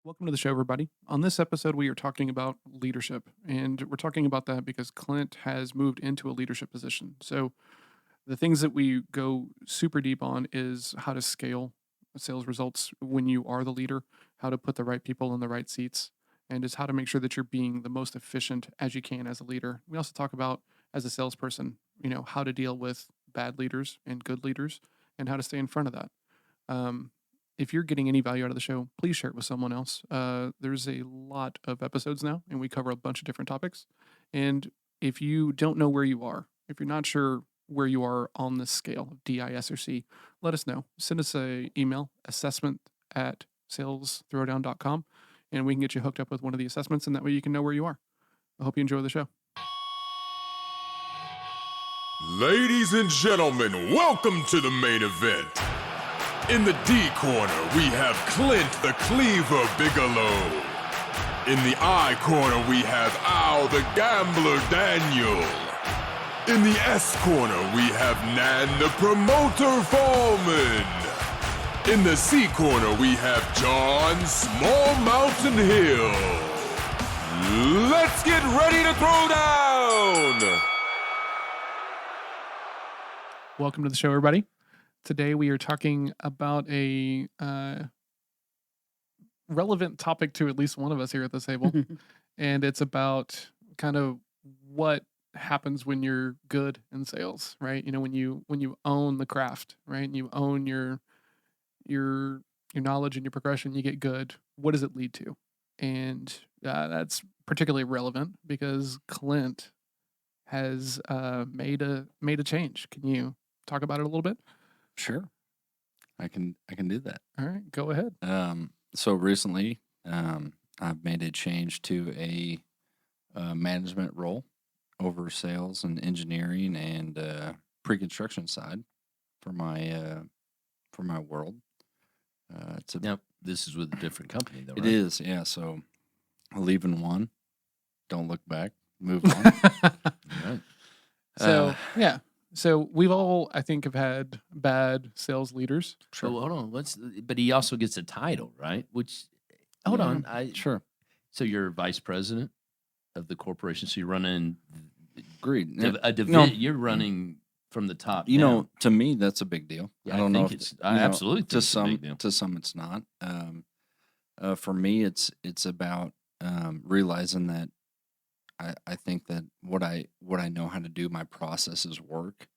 Welcome to the show, everybody. On this episode, we are talking about leadership, and we're talking about that because Clint has moved into a leadership position. So, the things that we go super deep on is how to scale sales results when you are the leader, how to put the right people in the right seats, and is how to make sure that you're being the most efficient as you can as a leader. We also talk about, as a salesperson, how to deal with bad leaders and good leaders, and how to stay in front of that. Um, if you're getting any value out of the show, please share it with someone else. There's a lot of episodes now, and we cover a bunch of different topics. And if you don't know where you are, if you're not sure where you are on this scale of D, I, S, or C, let us know. Send us an email, assessment@salesthrowdown.com, and we can get you hooked up with one of the assessments, and that way you can know where you are. I hope you enjoy the show. Ladies and gentlemen, welcome to the main event. In the D corner, we have Clint the Cleaver Bigelow. In the I corner, we have Al the Gambler Daniel. In the S corner, we have Nan the Promoter Foreman. In the C corner, we have John Small Mountain Hill. Let's get ready to throw down! Welcome to the show, everybody. Today we are talking about a relevant topic to at least one of us here at this table, and it's about kind of what happens when you're good in sales, right? When you own the craft, right, and you own your knowledge and your progression, you get good. What does it lead to? And that's particularly relevant because Clint has made a change. Can you talk about it a little bit? Sure, I can do that. All right, go ahead. So recently, I've made a change to a management role over sales and engineering and pre-construction side for my world. Now, this is with a different company, though, right? It is, yeah. So leaving one, don't look back, move on. Right. So yeah. So we've all, I think, have had bad sales leaders. Sure. Hold on. But he also gets a title, right? Hold on. Sure. So you're vice president of the corporation. So you're running Agreed. You're running from the top. To me, that's a big deal. Yeah, I don't know. I absolutely think to it's a big deal. To some, it's not. For me, it's about realizing that I think that what I know how to do, my processes work,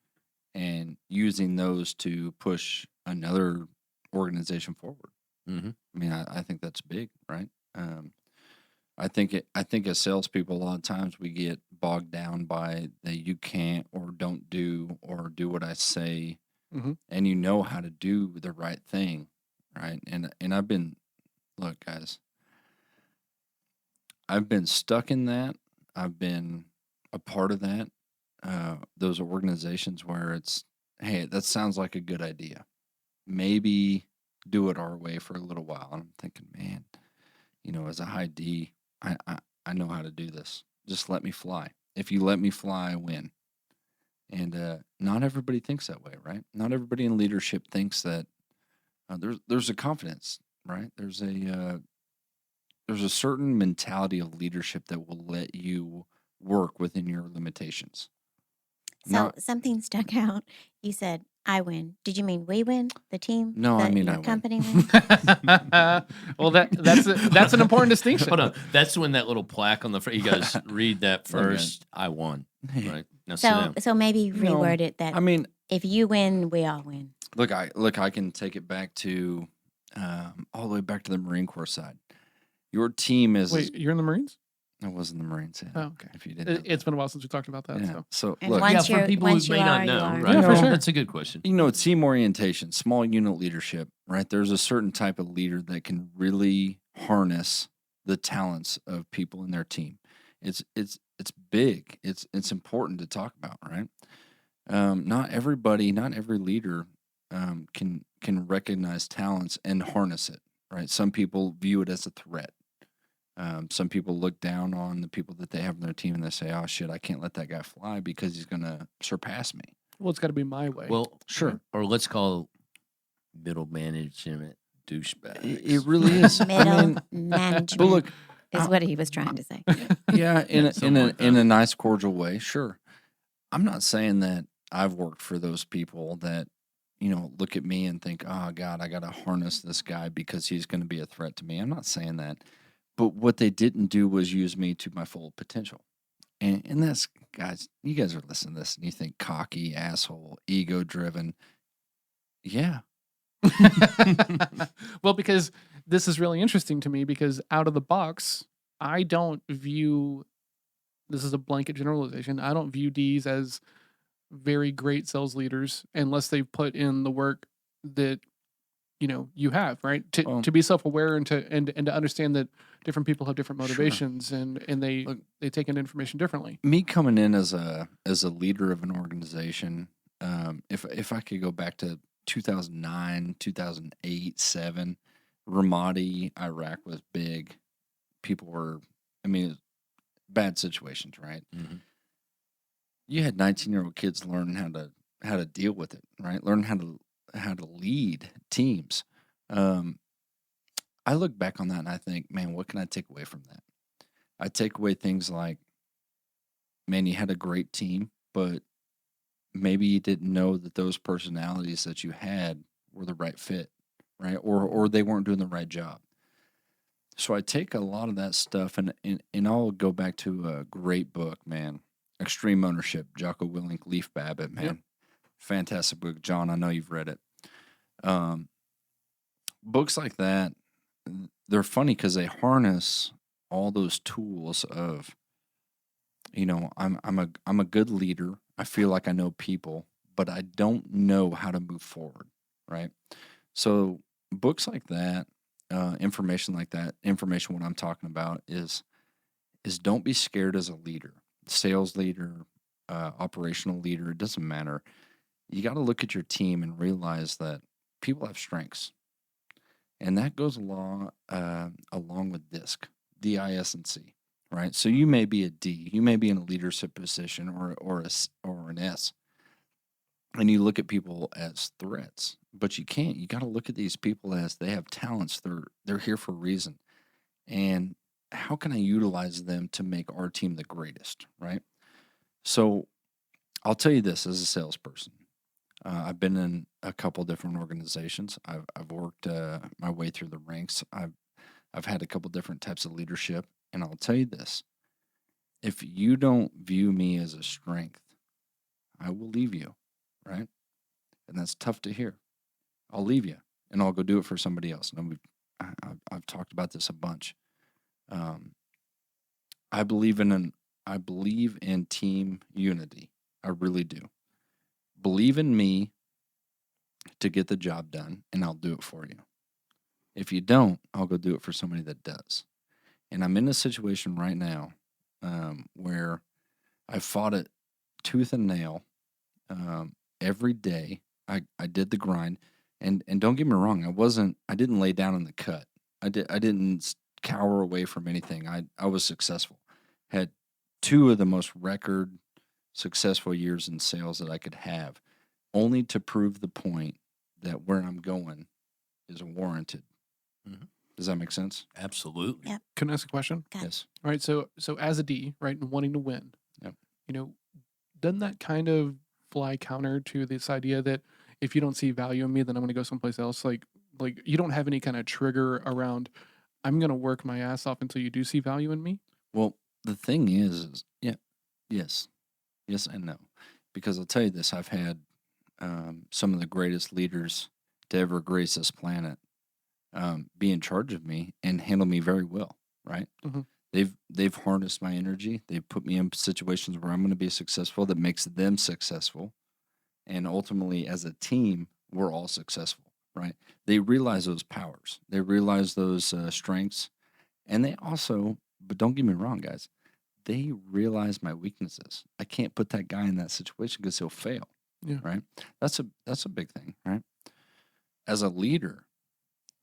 and using those to push another organization forward. Mm-hmm. I mean, I think that's big, right? I think as salespeople, a lot of times we get bogged down by that you can't or don't do or do what I say, and you know how to do the right thing, right? And look, guys, I've been stuck in that. I've been a part of that, those organizations where it's, hey, that sounds like a good idea. Maybe do it our way for a little while. And I'm thinking, man, as a high D, I know how to do this. Just let me fly. If you let me fly, I win. And not everybody thinks that way, right? Not everybody in leadership thinks that there's a confidence, right? There's a certain mentality of leadership that will let you work within your limitations. So something stuck out. You said, I win. Did you mean we win? The team? No, I mean your I win. company win? Well, that's an important distinction. Hold on. That's when that little plaque on the front, you guys read that first. I won. Right. Now sit down. So maybe reword it that I mean, if you win, we all win. Look, I can take it back to all the way back to the Marine Corps side. Your team is. Wait, you're in the Marines? I was in the Marines. Yeah. Oh, okay. If you didn't, It's been a while since we talked about that. yeah. So And look, once For people who once may you not are, know, you are. right? Yeah, for sure. That's a good question. team orientation, small unit leadership, right? There's a certain type of leader that can really harness the talents of people in their team. It's big. It's important to talk about, right? Not every leader can recognize talents and harness it, right? Some people view it as a threat. Some people look down on the people that they have on their team and they say, oh, shit, I can't let that guy fly because he's going to surpass me. Well, it's got to be my way. Well, Sure. Or let's call middle management douchebags. It really is. I Middle mean, management but look, is what he was trying to say. yeah, Something like in that. a nice, cordial way, sure. I'm not saying that I've worked for those people that, look at me and think, oh God, I got to harness this guy because he's going to be a threat to me. I'm not saying that. But what they didn't do was use me to my full potential. And that's, guys, you guys are listening to this and you think cocky, asshole, ego driven. Yeah. Well, because this is really interesting to me because out of the box, I don't view this is a blanket generalization. I don't view D's as very great sales leaders unless they've put in the work that you have, right? Well, To be self-aware and to understand that different people have different Sure. motivations and they Look, take in information differently. me coming in as a leader of an organization, if I could go back to 2009, 2008, 7, Ramadi, Iraq was big. People were, bad situations, right? Mhm. You had 19-year-old kids learning how to deal with it, right? Learn how to lead teams. I look back on that and I think, man, what can I take away from that? I take away things like, man, you had a great team, but maybe you didn't know that those personalities that you had were the right fit, right? Or they weren't doing the right job. So I take a lot of that stuff and I'll go back to a great book, man. Extreme Ownership, Jocko Willink, Leaf Babbitt, man. Yep. Fantastic book. John, I know you've read it. Books like that, they're funny because they harness all those tools of, I'm a good leader. I feel like I know people, but I don't know how to move forward, right? So books like that, information like that, information what I'm talking about is don't be scared as a leader, sales leader, operational leader. It doesn't matter. You got to look at your team and realize that people have strengths, and that goes along with DISC, D-I-S-C, right? So you may be a D, you may be in a leadership position or an S, and you look at people as threats, but you can't. You got to look at these people as they have talents. They're here for a reason, and how can I utilize them to make our team the greatest, right? So I'll tell you this as a salesperson. I've been in a couple different organizations. I've worked my way through the ranks. I've had a couple different types of leadership, and I'll tell you this: if you don't view me as a strength, I will leave you, right? And that's tough to hear. I'll leave you, and I'll go do it for somebody else. And I've talked about this a bunch. I believe in team unity. I really do. Believe in me to get the job done, and I'll do it for you. If you don't, I'll go do it for somebody that does. And I'm in a situation right now where I fought it tooth and nail every day. I did the grind, and don't get me wrong, I didn't lay down in the cut. I didn't cower away from anything. I was successful. Had 2 of the most record successful years in sales that I could have, only to prove the point that where I'm going is warranted. Mhm. Does that make sense? Absolutely. Yep. Can I ask a question? Okay. Yes. All right. So as a D, right, and wanting to win, Yep. Doesn't that kind of fly counter to this idea that if you don't see value in me, then I'm going to go someplace else? Like you don't have any kind of trigger around, I'm going to work my ass off until you do see value in me? Well, the thing is yeah, yes and no. Because I'll tell you this, I've had some of the greatest leaders to ever grace this planet be in charge of me and handle me very well, right? Mhm. They've harnessed my energy. They've put me in situations where I'm going to be successful that makes them successful. And ultimately, as a team, we're all successful, right? They realize those powers. They realize those strengths. And they also, but don't get me wrong, guys, they realize my weaknesses. I can't put that guy in that situation because he'll fail, Yeah. right? That's a big thing, right? As a leader,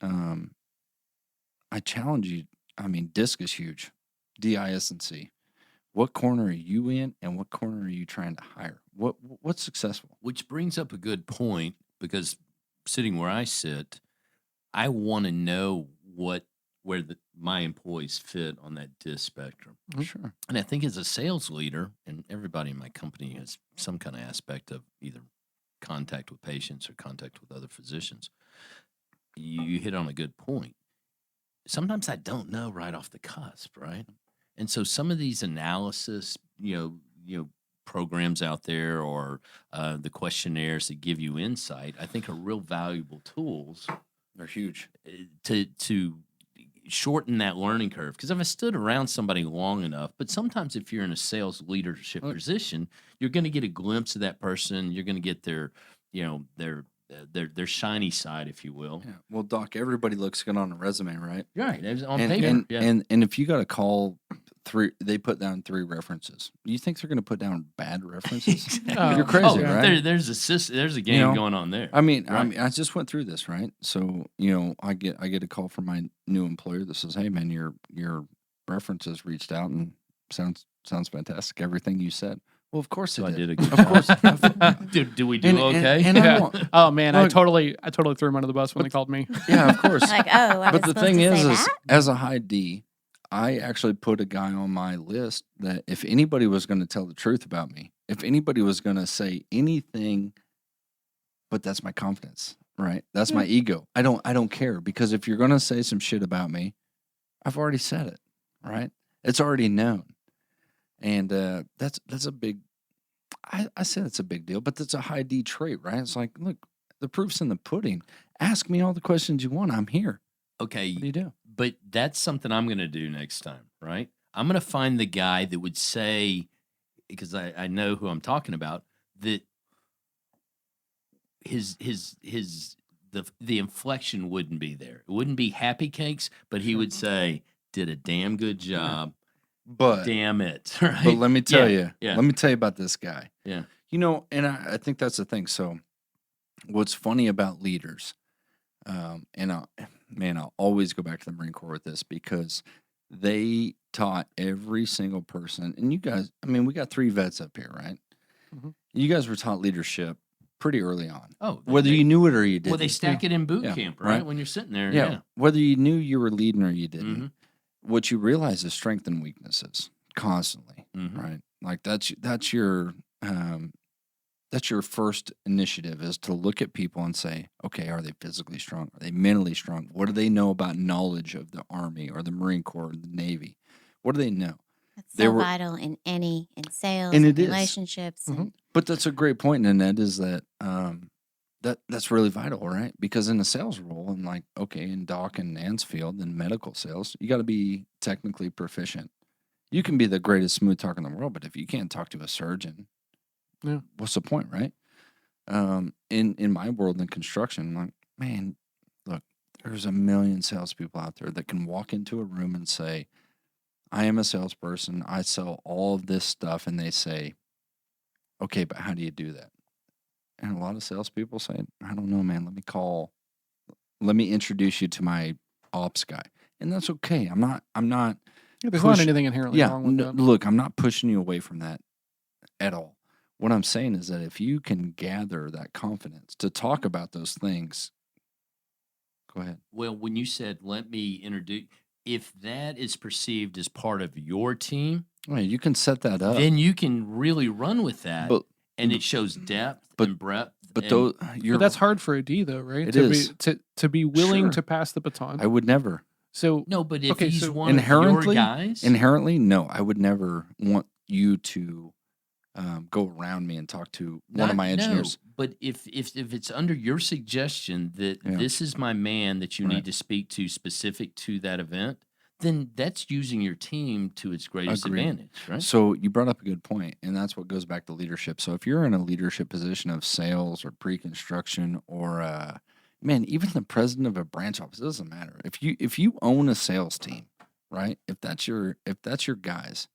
I challenge you. DISC is huge. D-I-S-C. What corner are you in, and what corner are you trying to hire? What's successful? Which brings up a good point because sitting where I sit, I want to know where my employees fit on that DISC spectrum. Sure. And I think as a sales leader, and everybody in my company has some kind of aspect of either contact with patients or contact with other physicians, you hit on a good point. Sometimes I don't know right off the cusp, right? And so some of these analysis, programs out there or the questionnaires that give you insight, I think are real valuable tools They're huge. to shorten that learning curve. Because if I stood around somebody long enough, but sometimes if you're in a sales leadership position, you're going to get a glimpse of that person. You're going to get their shiny side, if you will. Yeah. Well, Doc, everybody looks good on a resume, right? Right. On And paper. and if you got to call they put down 3 references. You think they're going to put down bad references? You're crazy, yeah. right? There's a game going on there. I mean, Right. I just went through this, right? So, I get a call from my new employer that says, "Hey, man, your references reached out and sounds fantastic. Everything you said." Well, of course So I it did a did. good Of course. job. Do we do okay? And I Yeah. want, Oh man, I Look- totally threw him under the bus when they called me. yeah, of course. Like, oh, I was But the supposed thing to is, say that? as a high D, I actually put a guy on my list that if anybody was going to tell the truth about me, if anybody was going to say anything, but that's my confidence, right? That's my ego. I don't care, because if you're going to say some shit about me, I've already said it, right? It's already known. And that's a big, I said it's a big deal, but that's a high D trait, right? It's like, look, the proof's in the pudding. Ask me all the questions you want. I'm here. Okay. What do you do? But that's something I'm going to do next time, right? I'm going to find the guy that would say, because I know who I'm talking about, that the inflection wouldn't be there. It wouldn't be happy cakes, but he would say, "Did a damn good job." But Damn it, right? But let me tell Yeah, you, yeah. let me tell you about this guy. Yeah. And I think that's the thing. So, what's funny about leaders, I'll always go back to the Marine Corps with this, because they taught every single person, and you guys, we got 3 vets up here, right? Mhm. You guys were taught leadership pretty early on, Oh, whether you knew it or you didn't. well, they stack it in boot Yeah, camp, right? right. When you're sitting there, Yeah, whether you knew you were leading or you didn't. Mhm. What you realize is strengths and weaknesses constantly, Mhm. right? Like that's your first initiative, is to look at people and say, okay, are they physically strong? Are they mentally strong? What do they know about knowledge of the Army or the Marine Corps or the Navy? What do they know? That's They so were- vital in sales And and it is. relationships. Mhm. And But that's a great point, Nanette, is that that's really vital, right? Because in a sales role, and like, okay, in Doc and Nan's field, in medical sales, you got to be technically proficient. You can be the greatest smooth talker in the world, but if you can't talk to a surgeon, Yeah. what's the point, right? In my world in construction, like, man, look, there's a million salespeople out there that can walk into a room and say, I am a salesperson. I sell all of this stuff. And they say, okay, but how do you do that? And a lot of salespeople say, I don't know, man. Let me introduce you to my ops guy. And that's okay. I'm not There's not push- anything inherently wrong with that. look, I'm not pushing you away from that at all. What I'm saying is that if you can gather that confidence to talk about those things, go ahead. Well, when you said, "Let me introduce," if that is perceived as part of your team, Well, you can set that up. then you can really run with that, But and it shows depth but- and breadth. but and- those But that's hard for a D though, right? It to is. be to be willing Sure. to pass the baton. I would never. So no, but if Okay, he's so one of your inherently- guys, No, I would never want you to go around me and talk to one of my engineers. No, but if it's under your suggestion that Yeah. this is my man that you Right. need to speak to specific to that event, then that's using your team to its greatest Agreed. advantage, right? So you brought up a good point, and that's what goes back to leadership. So if you're in a leadership position of sales or pre-construction or man, even the president of a branch office, it doesn't matter. If you own a sales team, right? If that's your guys,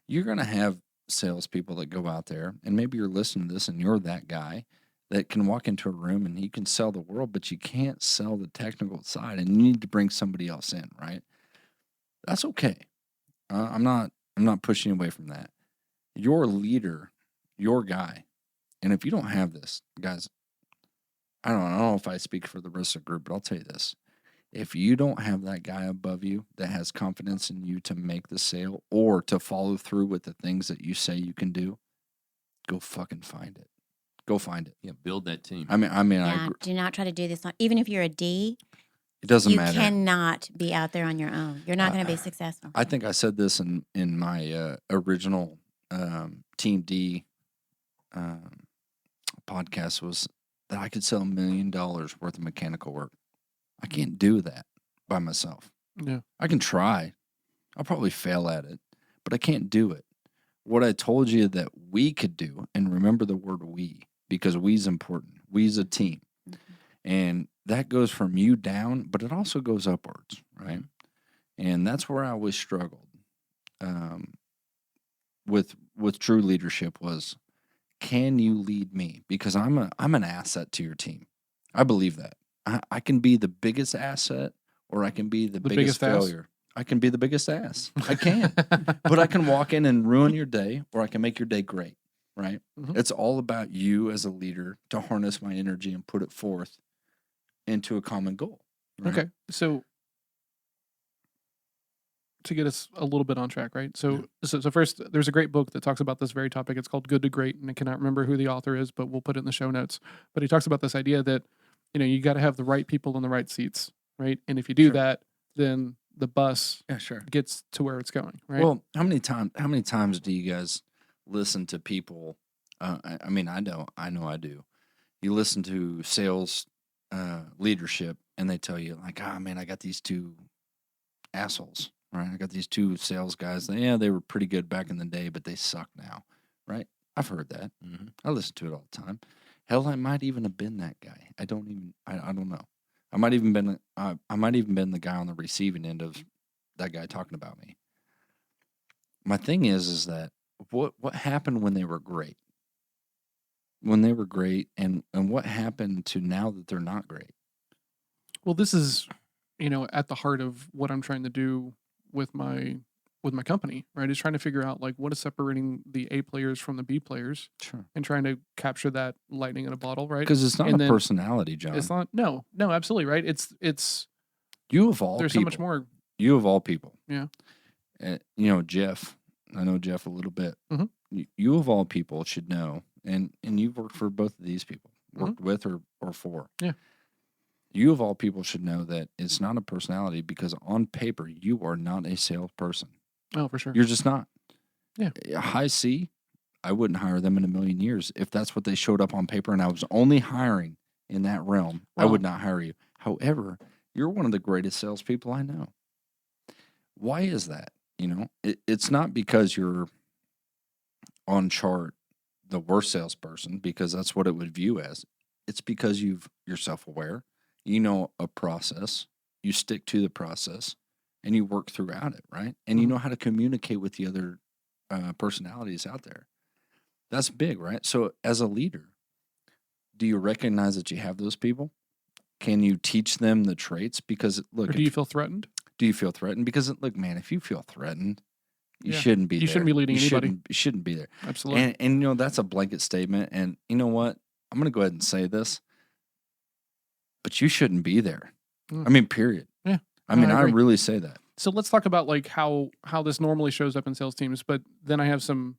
you're gonna have salespeople that go out there, and maybe you're listening to this and you're that guy that can walk into a room and you can sell the world, but you can't sell the technical side, and you need to bring somebody else in, right? That's okay. I'm not pushing away from that. Your leader, your guy, and if you don't have this, guys, I don't know if I speak for the rest of the group, but I'll tell you this: If you don't have that guy above you that has confidence in you to make the sale or to follow through with the things that you say you can do, go fucking find it. Go find it. Yeah, build that team. I mean, I Yeah, agree. do not try to do this. Even if you're a D, It doesn't you matter. cannot be out there on your own. You're not going to be successful. I think I said this in my original Team D podcast was that I could sell $1 million worth of mechanical work. I can't do that by myself. Yeah. I can try. I'll probably fail at it, but I can't do it. What I told you that we could do, and remember the word we, because we's important. We's a team. Mhm. And that goes from you down, but it also goes upwards, right? And that's where I always struggled with true leadership was, can you lead me? Because I'm an asset to your team. I believe that. I can be the biggest asset, or I can be the biggest biggest ass? failure. I can be the biggest ass. I can. But I can walk in and ruin your day, or I can make your day great, right? Mhm. It's all about you as a leader to harness my energy and put it forth into a common goal. Right? Okay. So to get us a little bit on track, right? So first, there's a great book that talks about this very topic. It's called Good to Great, and I cannot remember who the author is, but we'll put it in the show notes. But he talks about this idea that, you got to have the right people in the right seats, right? And if you do Sure. that, then the bus Yeah, sure. gets to where it's going, right? Well, how many times do you guys listen to people? I mean, I know I do. You listen to sales leadership, and they tell you like, man, I got these two assholes, right? I got these two sales guys. They were pretty good back in the day, but they suck now, right? I've heard that. Mm-hmm. I listen to it all the time. Hell, I might even have been that guy. I don't know. I might even been the guy on the receiving end of that guy talking about me. My thing is that what happened when they were great? When they were great, and what happened to now that they're not great? Well, this is, at the heart of what I'm trying to do with my company, right? Is trying to figure out like what is separating the A players from the B players, Sure. and trying to capture that lightning in a bottle, right? Because it's not And a then personality, John. It's not. No, absolutely right. It's. You of all There's people. so much more. You of all people. Yeah. Jeff. I know Jeff a little bit. Mhm. You of all people should know, and you've worked for both of these people, Mm-hmm. worked with or for. Yeah. You of all people should know that it's not a personality, because on paper you are not a salesperson. Oh, for sure. You're just not. Yeah. High C, I wouldn't hire them in a million years. If that's what they showed up on paper and I was only hiring in that realm, I would not hire you. However, you're one of the greatest salespeople I know. Why is that? It's not because you're on chart the worst salesperson, because that's what it would view as. It's because you're self-aware. You know a process. You stick to the process, and you work throughout it, right? And you know how to communicate with the other personalities out there. That's big, right? So as a leader, do you recognize that you have those people? Can you teach them the traits? Because look, Or do you feel threatened? do you feel threatened? Because look, man, if you feel threatened, you Yeah. shouldn't be there. You shouldn't be leading anybody. You shouldn't be there. Absolutely. And that's a blanket statement. And you know what? I'm going to go ahead and say this, but you shouldn't be there. Mm. I mean, period. Yeah. I mean, I agree. really say that. So let's talk about like how this normally shows up in sales teams, but then I have some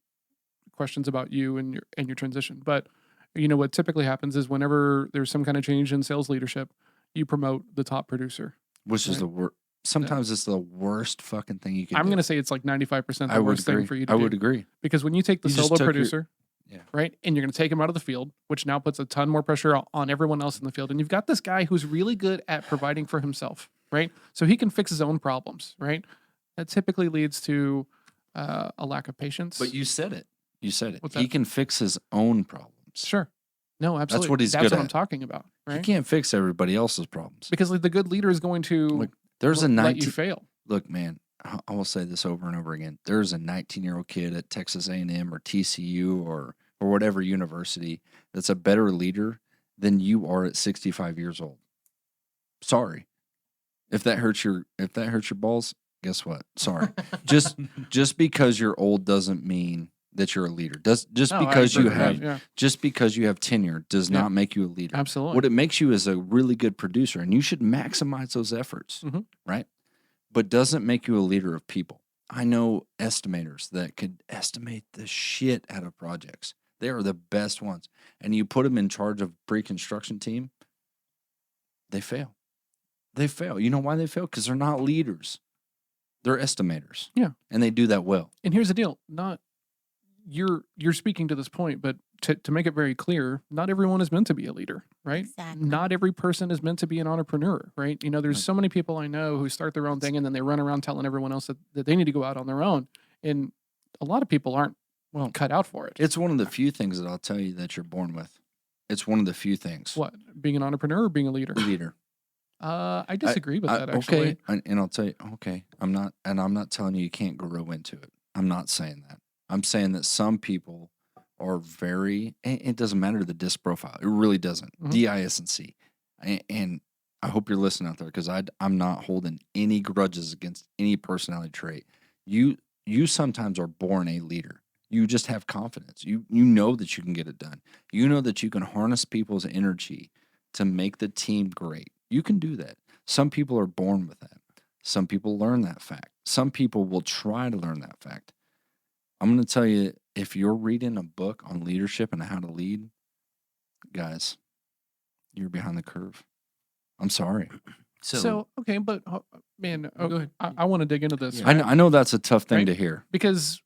questions about you and your transition. But what typically happens is whenever there's some kind of change in sales leadership, you promote the top producer. Which is Right. the worst. Sometimes it's the worst fucking thing you can do. I'm going to say it's like 95% I the would worst thing agree. for you to I do. would agree. Because when you take the You just solo took your- producer, Yeah. right, and you're going to take him out of the field, which now puts a ton more pressure on everyone else in the field. And you've got this guy who's really good at providing for himself, right? So he can fix his own problems, right? That typically leads to a lack of patience. But you said it. You said it. What's He that? can fix his own problems. Sure. No, absolutely. what he's That's good what I'm at. talking about, He right? can't fix everybody else's problems. Because like, the good leader is going to Look, there's a let you 19. fail. Look, man, I will say this over and over again. There's a 19-year-old kid at Texas A&M or TCU or whatever university that's a better leader than you are at 65 years old. Sorry. If that hurts your balls, guess what? Sorry. just because you're old doesn't mean that you're a leader. Just No, I because agree you with that, have yeah, just because you have tenure does Yeah. not make you a leader. absolutely. What it makes you is a really good producer, and you should maximize those efforts, Mhm. right? But doesn't make you a leader of people. I know estimators that could estimate the shit out of projects. They are the best ones. And you put them in charge of pre-construction team, they fail. They fail. You know why they fail? Because they're not leaders. They're estimators. Yeah. And they do that well. And here's the deal: not you're speaking to this point, but to make it very clear, not everyone is meant to be a leader, right? Exactly. Not every person is meant to be an entrepreneur, right? You know, there's Right. so many people I know who start their own thing and then they run around telling everyone else that they need to go out on their own. And a lot of people aren't Well, cut out for it. it's one of the few things that I'll tell you that you're born with. It's one of the few things. What, being an entrepreneur or being a leader? Leader. I disagree with that actually. Okay, and I'll tell you, okay, I'm not telling you can't grow into it. I'm not saying that. I'm saying that some people are very, and it doesn't matter the disc profile. It really doesn't. Mhm. DISC. And I hope you're listening out there because I'm not holding any grudges against any personality trait. You sometimes are born a leader. You just have confidence. You know that you can get it done. You know that you can harness people's energy to make the team great. You can do that. Some people are born with that. Some people learn that fact. Some people will try to learn that fact. I'm going to tell you, if you're reading a book on leadership and how to lead, guys, you're behind the curve. I'm sorry. So okay, but man, Go ahead. I want to dig into this. Yeah. I know that's a tough thing Right. to hear. Because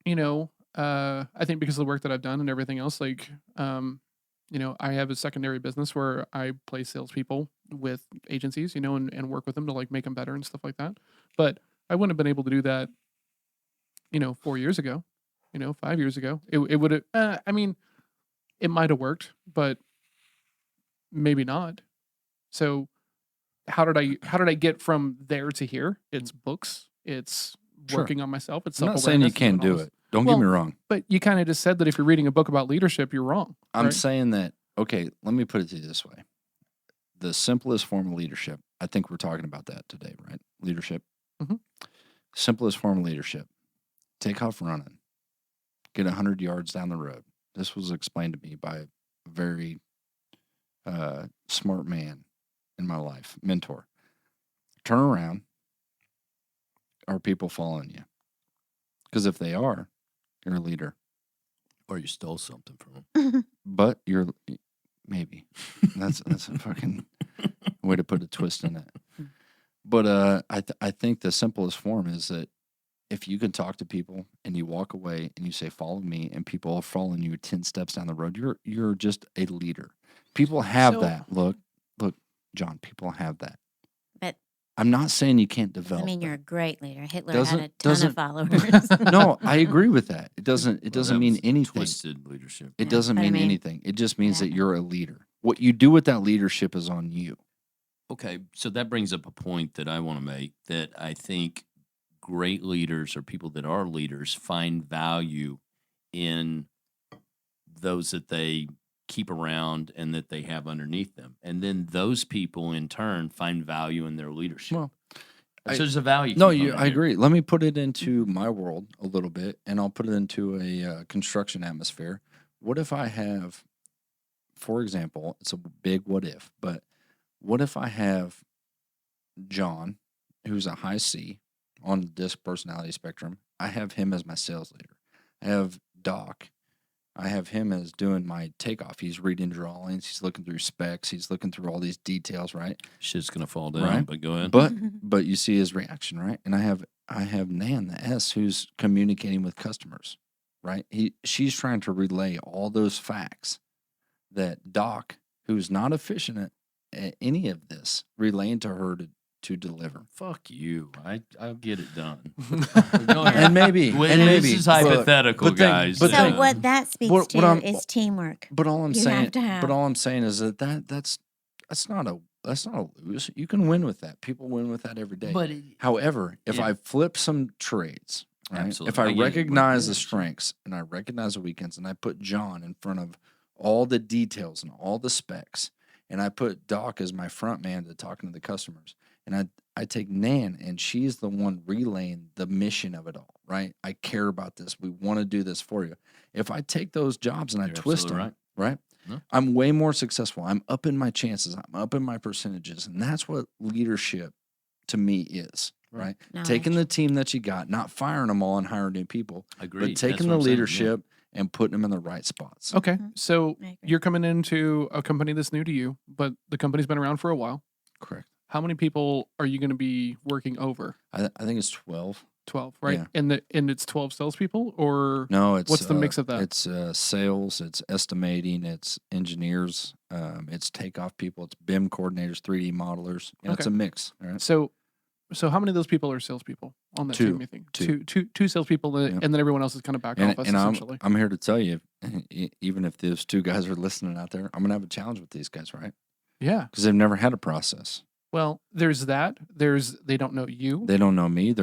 I think because of the work that I've done and everything else, like I have a secondary business where I place salespeople with agencies, and work with them to like make them better and stuff like that. But I wouldn't have been able to do that, 4 years ago, 5 years ago. It would have. I mean, it might have worked, but maybe not. So how did I get from there to here? It's books. It's Sure. working on myself. It's I'm not self-awareness. saying you and can't doing all do this. it. Don't get me Well, wrong. But you kind of just said that if you're reading a book about leadership, you're wrong. I'm right? saying that, okay, let me put it to you this way. The simplest form of leadership, I think we're talking about that today, right? Leadership. Mhm. Simplest form of leadership. Take off running. Get 100 yards down the road. This was explained to me by a very smart man in my life, mentor. Turn around. Are people following you? Because if they are, you're a leader. Or you stole something from them. But you're maybe that's a fucking way to put a twist in it. But I think the simplest form is that if you can talk to people and you walk away and you say follow me and people are following you 10 steps down the road, you're just a leader. People have So- that. Look, John, people have that. But I'm not saying you can't doesn't develop. mean you're a great leader. Hitler had a ton Doesn't- of followers. No, I agree with that. It doesn't Well, that mean was anything. Twisted leadership. It Yeah, doesn't but I mean mean, anything. It just means that yeah. you're a leader. What you do with that leadership is on you. Okay, so that brings up a point that I want to make, that I think great leaders or people that are leaders find value in those that they keep around and that they have underneath them. And then those people in turn find value in their leadership. Well, so there's a value. No, component I there. agree. Let me put it into my world a little bit, and I'll put it into a construction atmosphere. What if I have, for example, it's a big what if, but what if I have John, who's a high C on the DISC personality spectrum? I have him as my sales leader. I have Doc. I have him as doing my takeoff. He's reading drawings. He's looking through specs. He's looking through all these details, right? Shit's gonna fall down, Right. but go ahead. But you see his reaction, right? And I have Nan, the S, who's communicating with customers, right? She's trying to relay all those facts that Doc, who's not efficient at any of this, relaying to her to deliver. Fuck you. I'll get it done. And maybe, Well, and this maybe is hypothetical, but think- guys. but So think- what that speaks what to I'm- is teamwork. But all I'm You saying, have to have. but all I'm saying is that's not a lose. You can win with that. People win with that every day. But However, if Yeah. I flip some trades, right? Absolutely. If I I get it. recognize the Yeah. strengths and I recognize the weakends and I put John in front of all the details and all the specs and I put Doc as my front man to talking to the customers and I take Nan, and she's the one relaying the mission of it all, right? I care about this. We want to do this for you. If I take those jobs and I You're twist them, absolutely right? No. I'm way more successful. I'm up in my chances. I'm up in my percentages. And that's what leadership to me is, right? Taking the team that you got, not firing them all and hiring new people, Agreed. but taking the leadership and putting them in the right spots. Okay. Mhm. So I agree. you're coming into a company that's new to you, but the company's been around for a while. Correct. How many people are you going to be working over? I think it's 12. 12, right? Yeah. And it's 12 salespeople, or No, it's what's the mix of that? It's sales, it's estimating, it's engineers, it's takeoff people, it's BIM coordinators, 3D modelers. You know, It's Okay. a mix. All right. So how many of those people are salespeople on that Two. team? You think Two. two salespeople, Yep. and then everyone else is kind of back office And essentially. I'm here to tell you, even if those two guys are listening out there, I'm gonna have a challenge with these guys, right? Yeah. Because they've never had a process. Well, there's that. They don't know you. They don't know me.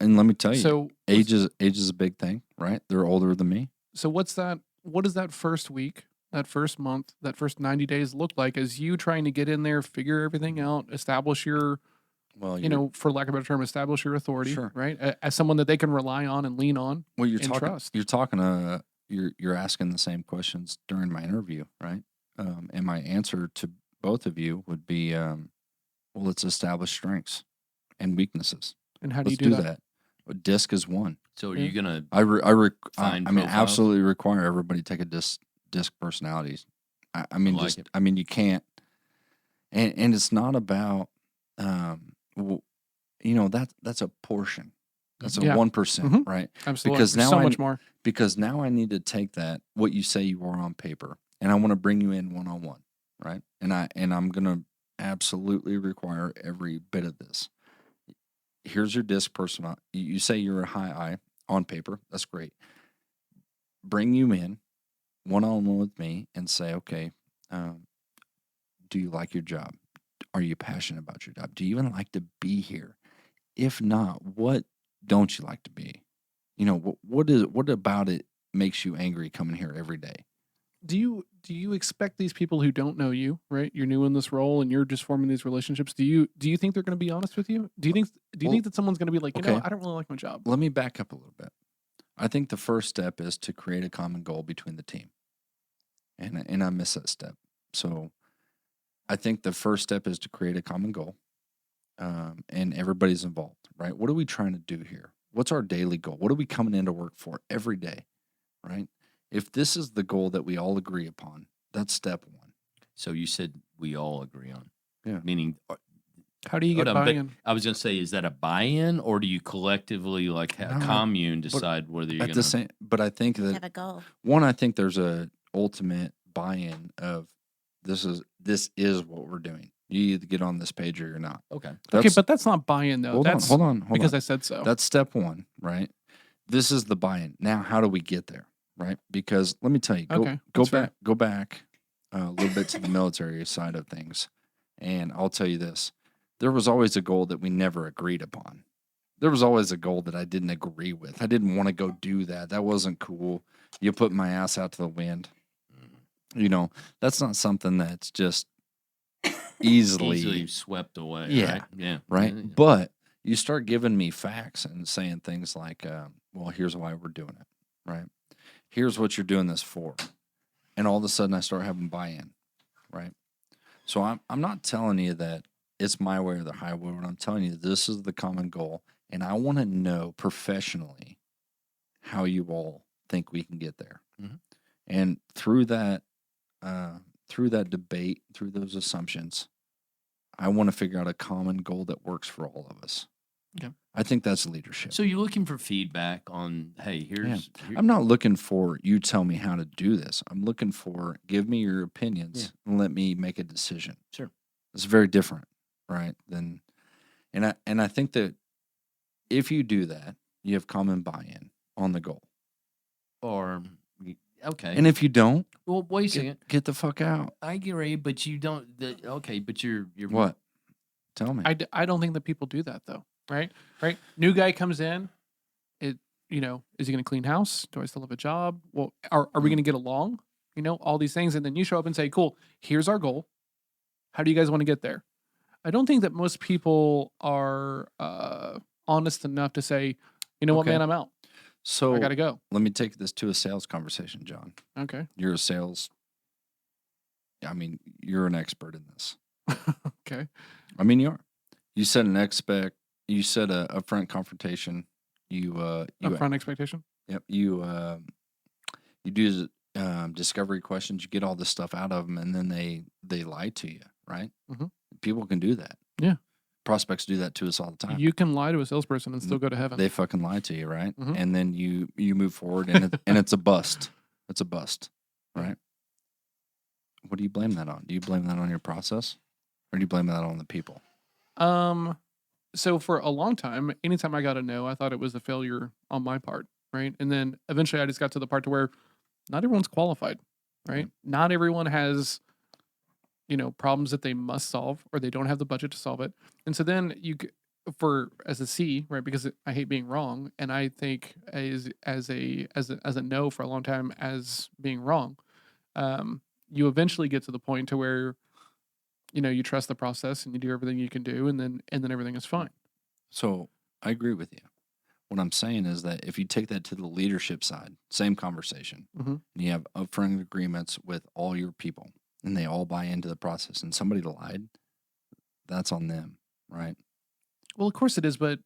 And let me tell you, So age is a big thing, right? They're older than me. So what's that? What does that first week, that first month, that first 90 days look like as you trying to get in there, figure everything out, establish your, Well, for lack of a better term, establish your authority, Sure. right? As someone that they can rely on and lean on. you're and talking. trust. You're talking. You're asking the same questions during my interview, right? And my answer to both of you would be, well, let's establish strengths and weaknesses. And how do Let's you do that? DISC is one. So are Yeah. you gonna I Find mean, profiles? absolutely require everybody to take a DISC personalities. I mean, like it. you can't, and it's not about, that's a portion. That's a Yeah. 1%, Mhm. right? Absolutely. Because There's now so I- much more. Because now I need to take what you say you are on paper, and I want to bring you in one-on-one, right? And I'm gonna absolutely require every bit of this. Here's your DISC personal. You say you're a high I on paper. That's great. Bring you in one-on-one with me and say, okay, do you like your job? Are you passionate about your job? Do you even like to be here? If not, what don't you like to be? What about it makes you angry coming here every day? Do you expect these people who don't know you, right? You're new in this role and you're just forming these relationships. Do you think they're going to be honest with you? Do you think that someone's going to be like, okay. I don't really like my job? Let me back up a little bit. I think the first step is to create a common goal between the team. And I miss that step. So I think the first step is to create a common goal. And everybody's involved, right? What are we trying to do here? What's our daily goal? What are we coming into work for every day, right? If this is the goal that we all agree upon, that's step one. So you said we all agree on. Yeah. Meaning, How do you get hold on, but buy-in? I was going to say, is that a buy-in, or do you collectively, like a No, commune, decide whether you're At going the to? same, but I think Have that a goal. one, I think there's a ultimate buy-in of this is what we're doing. You either get on this page or you're not. Okay. Okay, but that's not buy-in though. hold That's on. because I said so. That's step one, right? This is the buy-in. Now, how do we get there, right? Because let me tell you, Okay, that's fair. go back a little bit to the military side of things, and I'll tell you this: there was always a goal that we never agreed upon. There was always a goal that I didn't agree with. I didn't want to go do that. That wasn't cool. You put my ass out to the wind. That's not something that's just easily swept away. Yeah. Right. Yeah. right? Yeah. But you start giving me facts and saying things like, well, here's why we're doing it, right? Here's what you're doing this for. And all of a sudden I start having buy-in, right? So I'm not telling you that it's my way or the highway. What I'm telling you, this is the common goal. And I want to know professionally how you all think we can get there. Mhm. And through that debate, through those assumptions, I want to figure out a common goal that works for all of us. Okay. I think that's leadership. So you're looking for feedback on, hey, here- I'm not looking for you tell me how to do this. I'm looking for give me your opinions and let me make a decision. Sure. It's very different, right? And I think that if you do that, you have common buy-in on the goal. Or okay. And if you don't, well, wait a second. get the fuck out. I agree, but you don't. Okay, but you're What? Tell me. I don't think that people do that though, right? Right? New guy comes in, is he going to clean house? Do I still have a job? Well, are we going to get along? All these things, and then you show up and say, "Cool, here's our goal. How do you guys want to get there?" I don't think that most people are honest enough to say, you know what, Okay. man, I'm out. I So got to go. let me take this to a sales conversation, John. Okay. You're a sales. I mean, you're an expert in this. Okay. I mean, you are. You set an expect. You set a upfront confrontation. You Upfront expectation. Yep. You do discovery questions. You get all this stuff out of them, and then they lie to you, right? Mhm. People can do that. Yeah. Prospects do that to us all the time. You can lie to a salesperson and still go to heaven. They fucking lie to you, right? Mhm. And then you move forward, and it's a bust. It's a bust, right? What do you blame that on? Do you blame that on your process, or do you blame that on the people? So for a long time, anytime I got a no, I thought it was a failure on my part, right? And then eventually I just got to the part to where not everyone's qualified, right? Yep. Not everyone has, problems that they must solve or they don't have the budget to solve it. And so then as a C, right? Because I hate being wrong, and I think as a no for a long time as being wrong. You eventually get to the point to where you trust the process and you do everything you can do, and then everything is fine. So I agree with you. What I'm saying is that if you take that to the leadership side, same conversation, Mhm. and you have upfront agreements with all your people, and they all buy into the process, and somebody lied, that's on them, right? Well, of course it is, but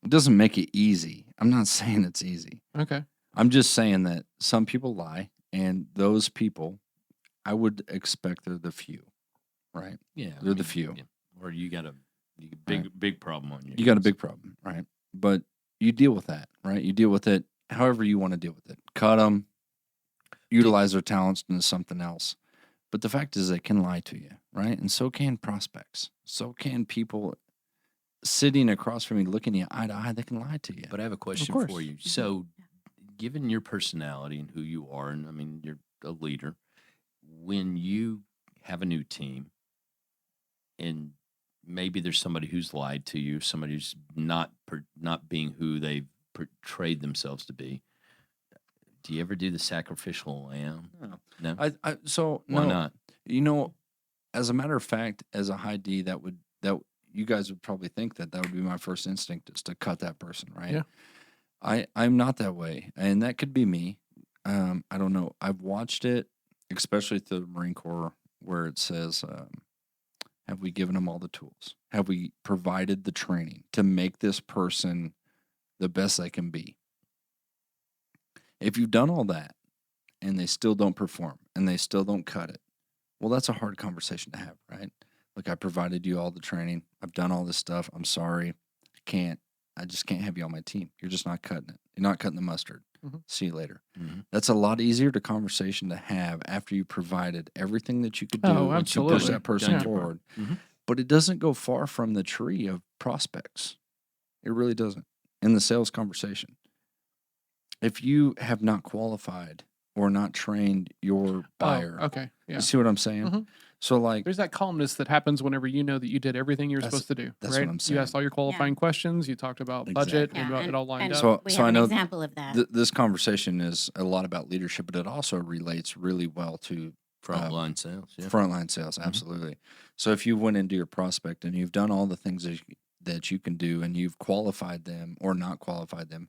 It doesn't make it easy. I'm not saying it's easy. okay. I'm just saying that some people lie, and those people, I would expect they're the few, right? Yeah, They're the few. yeah. Or you got a big problem on you. You got a big problem, right? But you deal with that, right? You deal with it however you want to deal with it. Cut them, utilize their talents into something else. But the fact is, they can lie to you, right? And so can prospects. So can people sitting across from you, looking you eye to eye. They can lie to you. But I have a question course. for you. So, given your personality and who you are, and I mean, you're a leader, when you have a new team and maybe there's somebody who's lied to you, somebody who's not being who they've portrayed themselves to be, do you ever do the sacrificial lamb? No. Why not? As a matter of fact, as a high D, that you guys would probably think that would be my first instinct, is to cut that person, right? Yeah. I'm not that way, and that could be me. I don't know. I've watched it, especially through the Marine Corps, where it says, have we given them all the tools? Have we provided the training to make this person the best they can be? If you've done all that and they still don't perform and they still don't cut it, well, that's a hard conversation to have, right? Look, I provided you all the training. I've done all this stuff. I'm sorry. I just can't have you on my team. You're just not cutting it. You're not cutting the mustard. Mhm. See you later. Mm-hmm. That's a lot easier to conversation to have after you provided everything that you could do Oh, to push absolutely. that person Yeah. forward. Mhm. But it doesn't go far from the tree of prospects. It really doesn't. In the sales conversation, if you have not qualified or not trained your buyer, Oh, okay. Yeah. you see what I'm saying? Mhm. So, like, There's that calmness that happens whenever you know that you did everything you were That's- supposed to do. that's right? what I'm You asked saying. all your qualifying questions. You talked about budget, Exactly. and it all lined and up. So- we so have I an know example of that. this conversation is a lot about leadership, but it also relates really well to Frontline sales. Yeah. frontline sales. Absolutely. So, if you went into your prospect and you've done all the things that you can do, and you've qualified them or not qualified them,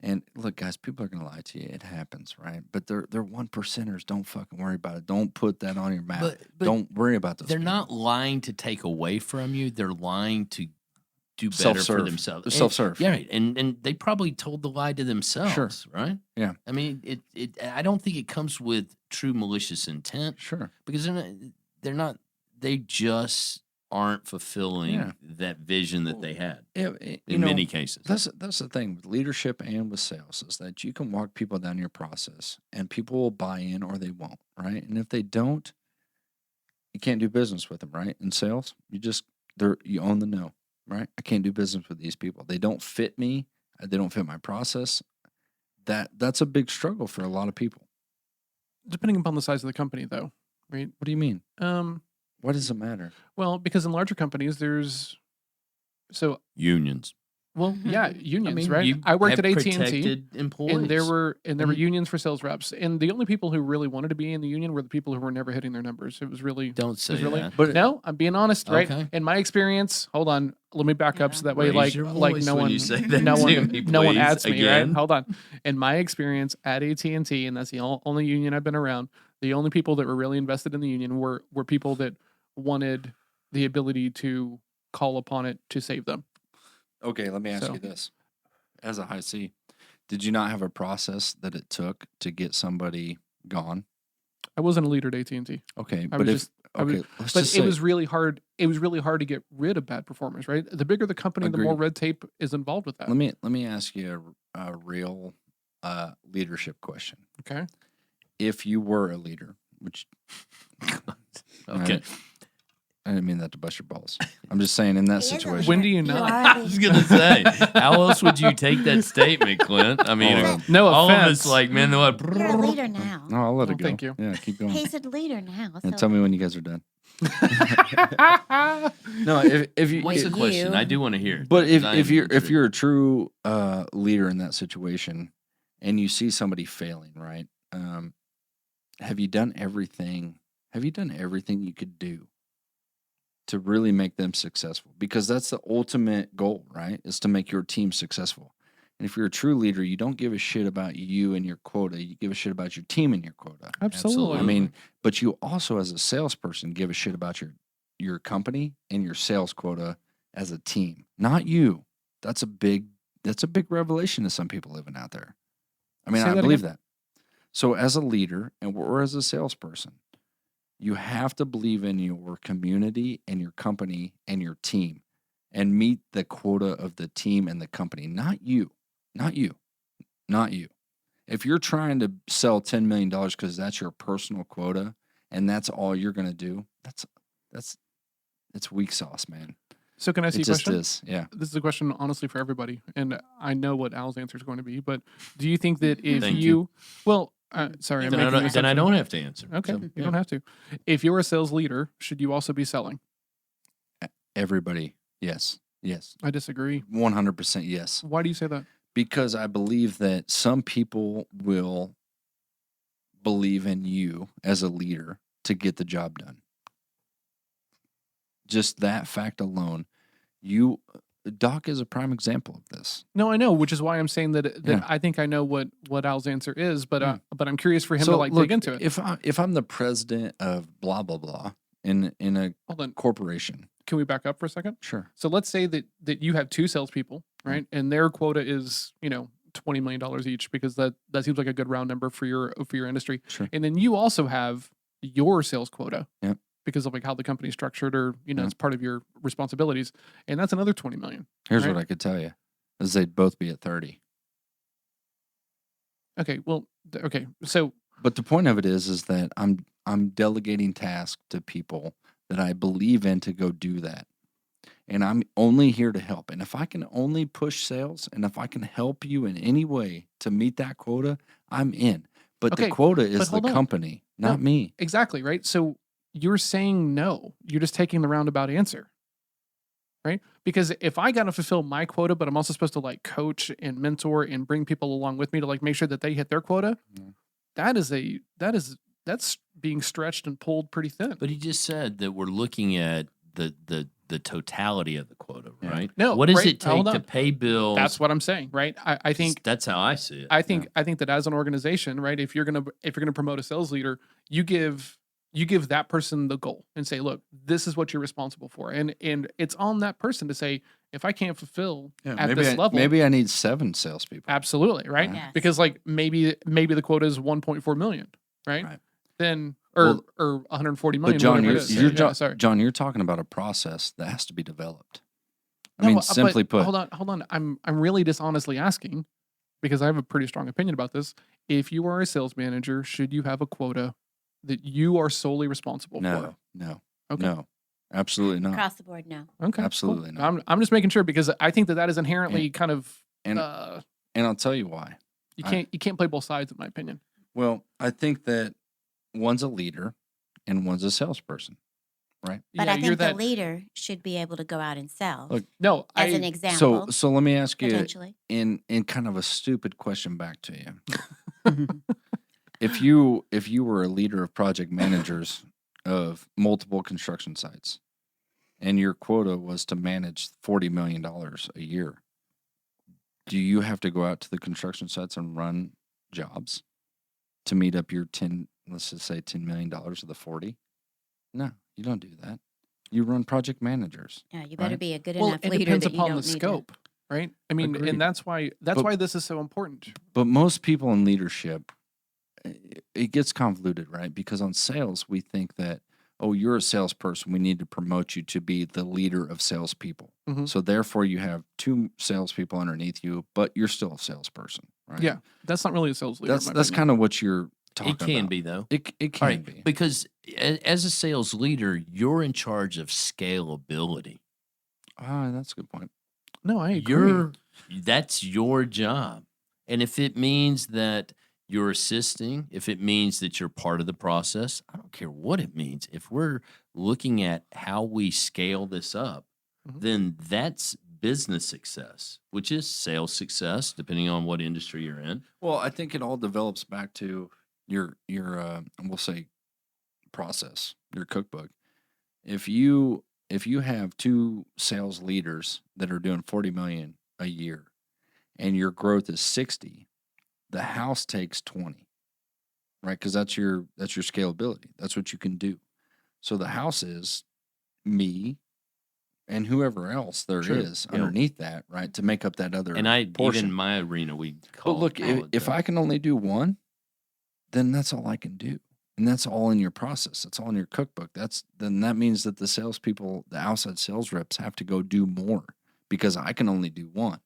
and look, guys, people are going to lie to you. It happens, right? But they're 1%ers. Don't fucking worry about it. Don't put that on your map. But Don't worry about those. they're people. not lying to take away from you. They're lying to do better for Self-serve. themselves. They're self-serve. Yeah, right. And they probably told the lie to themselves, right? Yeah. I mean, I don't think it comes with true malicious intent, Sure. because they just aren't fulfilling Yeah. that vision that they had In in many cases. That's the thing with leadership and with sales, is that you can walk people down your process and people will buy in or they won't, right? And if they don't, you can't do business with them, right? In sales, you own the no, right? I can't do business with these people. They don't fit me. They don't fit my process. That's a big struggle for a lot of people. Depending upon the size of the company, though, right? What do you mean? Why does it matter? Well, because in larger companies, there's Unions. Well, yeah, I unions, mean, right? you I worked have at AT&T, protected employees. and there were Mhm. unions for sales reps, and the only people who really wanted to be in the union were the people who were never hitting their numbers. It was really Don't say really that. But no. I'm being honest, right? Okay. In my experience, hold on, let me back up so that way, Raise your voice no when one, you say that no to one, me, no one please, adds me, right? again. Hold on. In my experience at AT&T, and that's the only union I've been around, the only people that were really invested in the union were people that wanted the ability to call upon it to save them. okay, let me ask So- you this: as a high C, did you not have a process that it took to get somebody gone? I wasn't a leader at AT&T. Okay, I but was if okay, let's But just it say was really hard. It was really hard to get rid of bad performers, right? The bigger the company, the more Agreed. red tape is involved with that. let me ask you a real leadership question. Okay. If you were a leader, which Okay. I didn't mean that to bust your balls. I'm just saying in that He is a situation. When do you leader. know? are a I was leader. gonna say, how else would you take that statement, Clint? I mean, Oh, No all of offense. us like, man, what? You're a leader now. No, I'll let Well, it go. thank you. Yeah, keep going. He's a leader now. And So tell me when you guys are done. no, No, if you What's the you- question? I do want to hear. it, but 'cause I if am you're intrigued. a true leader in that situation and you see somebody failing, right? Have you done everything? Have you done everything you could do to really make them successful? Because that's the ultimate goal, right? Is to make your team successful. And if you're a true leader, you don't give a shit about you and your quota. You give a shit about your team and your quota. absolutely. I mean, but you also, as a salesperson, give a shit about your company and your sales quota as a team, not you. That's a big revelation to some people living out there. I mean, Say I that believe again? that. So, as a leader or as a salesperson, you have to believe in your community and your company and your team, and meet the quota of the team and the company, not you, not you, not you. If you're trying to sell $10 million because that's your personal quota and that's all you're going to do, that's weak sauce, man. So can I ask you It a just question? is. Yeah. This is a question, honestly, for everybody, and I know what Al's answer is going to be. But do you think that if Thank you, well, sorry, I'm Then making I, an don't, then I assumption. don't have to answer. Okay, So, you yeah. don't have to. If you're a sales leader, should you also be selling? Everybody. Yes. Yes. I disagree. 100% yes. Why do you say that? Because I believe that some people will believe in you as a leader to get the job done. Just that fact alone, Doc is a prime example of this. No, I know, which is why I'm saying that Yeah. I think I know what Al's answer is, but Yeah. but I'm curious for him So to like look, dig into it. if I'm the president of blah blah blah in a Hold on, corporation, can we back up for a second? sure. So let's say that you have two salespeople, Yeah. right, and their quota is $20 million each, because that seems like a good round number for your industry. Sure. And then you also have your sales quota, Yep. because of like how the company's structured, or Yep. it's part of your responsibilities, and that's another 20 million. Here's Right. what I could tell you: is they'd both be at 30. Okay, well, okay, so But the point of it is that I'm delegating tasks to people that I believe in to go do that. And I'm only here to help. And if I can only push sales and if I can help you in any way to meet that quota, I'm in. But Okay, the quota but is the hold on. company, not me. exactly, right? So you're saying no. You're just taking the roundabout answer, right? Because if I got to fulfill my quota, but I'm also supposed to like coach and mentor and bring people along with me to like make sure that they hit their quota, Yeah. that's being stretched and pulled pretty thin. But he just said that we're looking at the totality of the quota, Yeah. right? No, what does right, it take hold to on. pay bills? That's what I'm saying, right? I think that's how I see it. I think that as an organization, right, if you're gonna promote a sales leader, you give that person the goal and say, look, this is what you're responsible for, and it's on that person to say, if I can't fulfill at this level, maybe I need 7 salespeople. absolutely, right? Right. Yes. Because like maybe the quota is 1.4 million, right? Right. Then Well, or 140 million. But John, whatever you're, it is. you're Yeah, sorry. John, you're talking about a process that has to be developed. I No, mean, but simply put, hold on. I'm really dishonestly asking, because I have a pretty strong opinion about this. If you are a sales manager, should you have a quota that you are solely responsible for? no, Okay. no, absolutely not. across the board, no. Okay. cool. Absolutely not. I'm just making sure, because I think that is inherently kind of And I'll tell you why. you can't play both sides, in my opinion. Well, I think that one's a leader and one's a salesperson. right? But Yeah, I you're think the that. leader should be able to go out and sell Look, No, as an I. example, so let me ask you potentially. in kind of a stupid question back to you. If you were a leader of project managers of multiple construction sites and your quota was to manage $40 million a year, do you have to go out to the construction sites and run jobs to meet up your let's just say $10 million of the 40? No, you don't do that. You run project managers. Yeah, you better right? be a good Well, enough it leader depends that you upon don't the need scope, right? I mean, Agreed. and that's why But- this is so important. But most people in leadership, it gets convoluted, right? Because on sales, we think that, oh, you're a salesperson. We need to promote you to be the leader of salespeople. Mhm. So therefore, you have 2 salespeople underneath you, but you're still a salesperson, right? Yeah, that's not really a sales leader. That's kind of what you're talking It can about. be though. It All can right, be. because as a sales leader, you're in charge of scalability. Ah, that's a good point. No, I agree. That's your job. And if it means that you're assisting, if it means that you're part of the process, I don't care what it means. If we're looking at how we scale this up, Mhm. then that's business success, which is sales success, depending on what industry you're in. Well, I think it all develops back to your we'll say process, your cookbook. If you have 2 sales leaders that are doing 40 million a year and your growth is 60, the house takes 20. Right? Cuz that's your scalability. That's what you can do. So the house is me and whoever else there Sure. is Yeah. underneath that, right? To make up that other And I portion. even my arena, we But call look, if I can only do one, then that's all I can do. And that's all in your process. That's all in your cookbook. Then that means that the salespeople, the outside sales reps, have to go do more because I can only do one.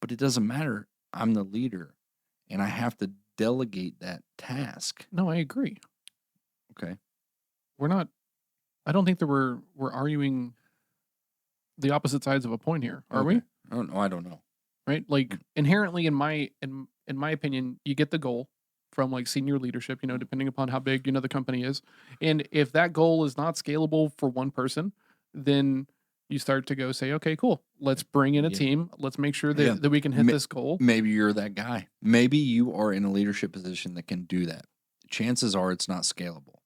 But it doesn't matter. I'm the leader, and I have to delegate that task. No, I agree. Okay. We're not. I don't think that we're arguing the opposite sides of a point here, are we? Oh no, I don't know. Right? Like inherently, in my opinion, you get the goal from like senior leadership. Depending upon how big the company is, and if that goal is not scalable for one person, then you start to go say, okay, cool, let's bring in a Yeah. team. Let's make sure that, Yeah. that we can hit Ma- this goal. Maybe you're that guy. Maybe you are in a leadership position that can do that. Chances are it's not scalable.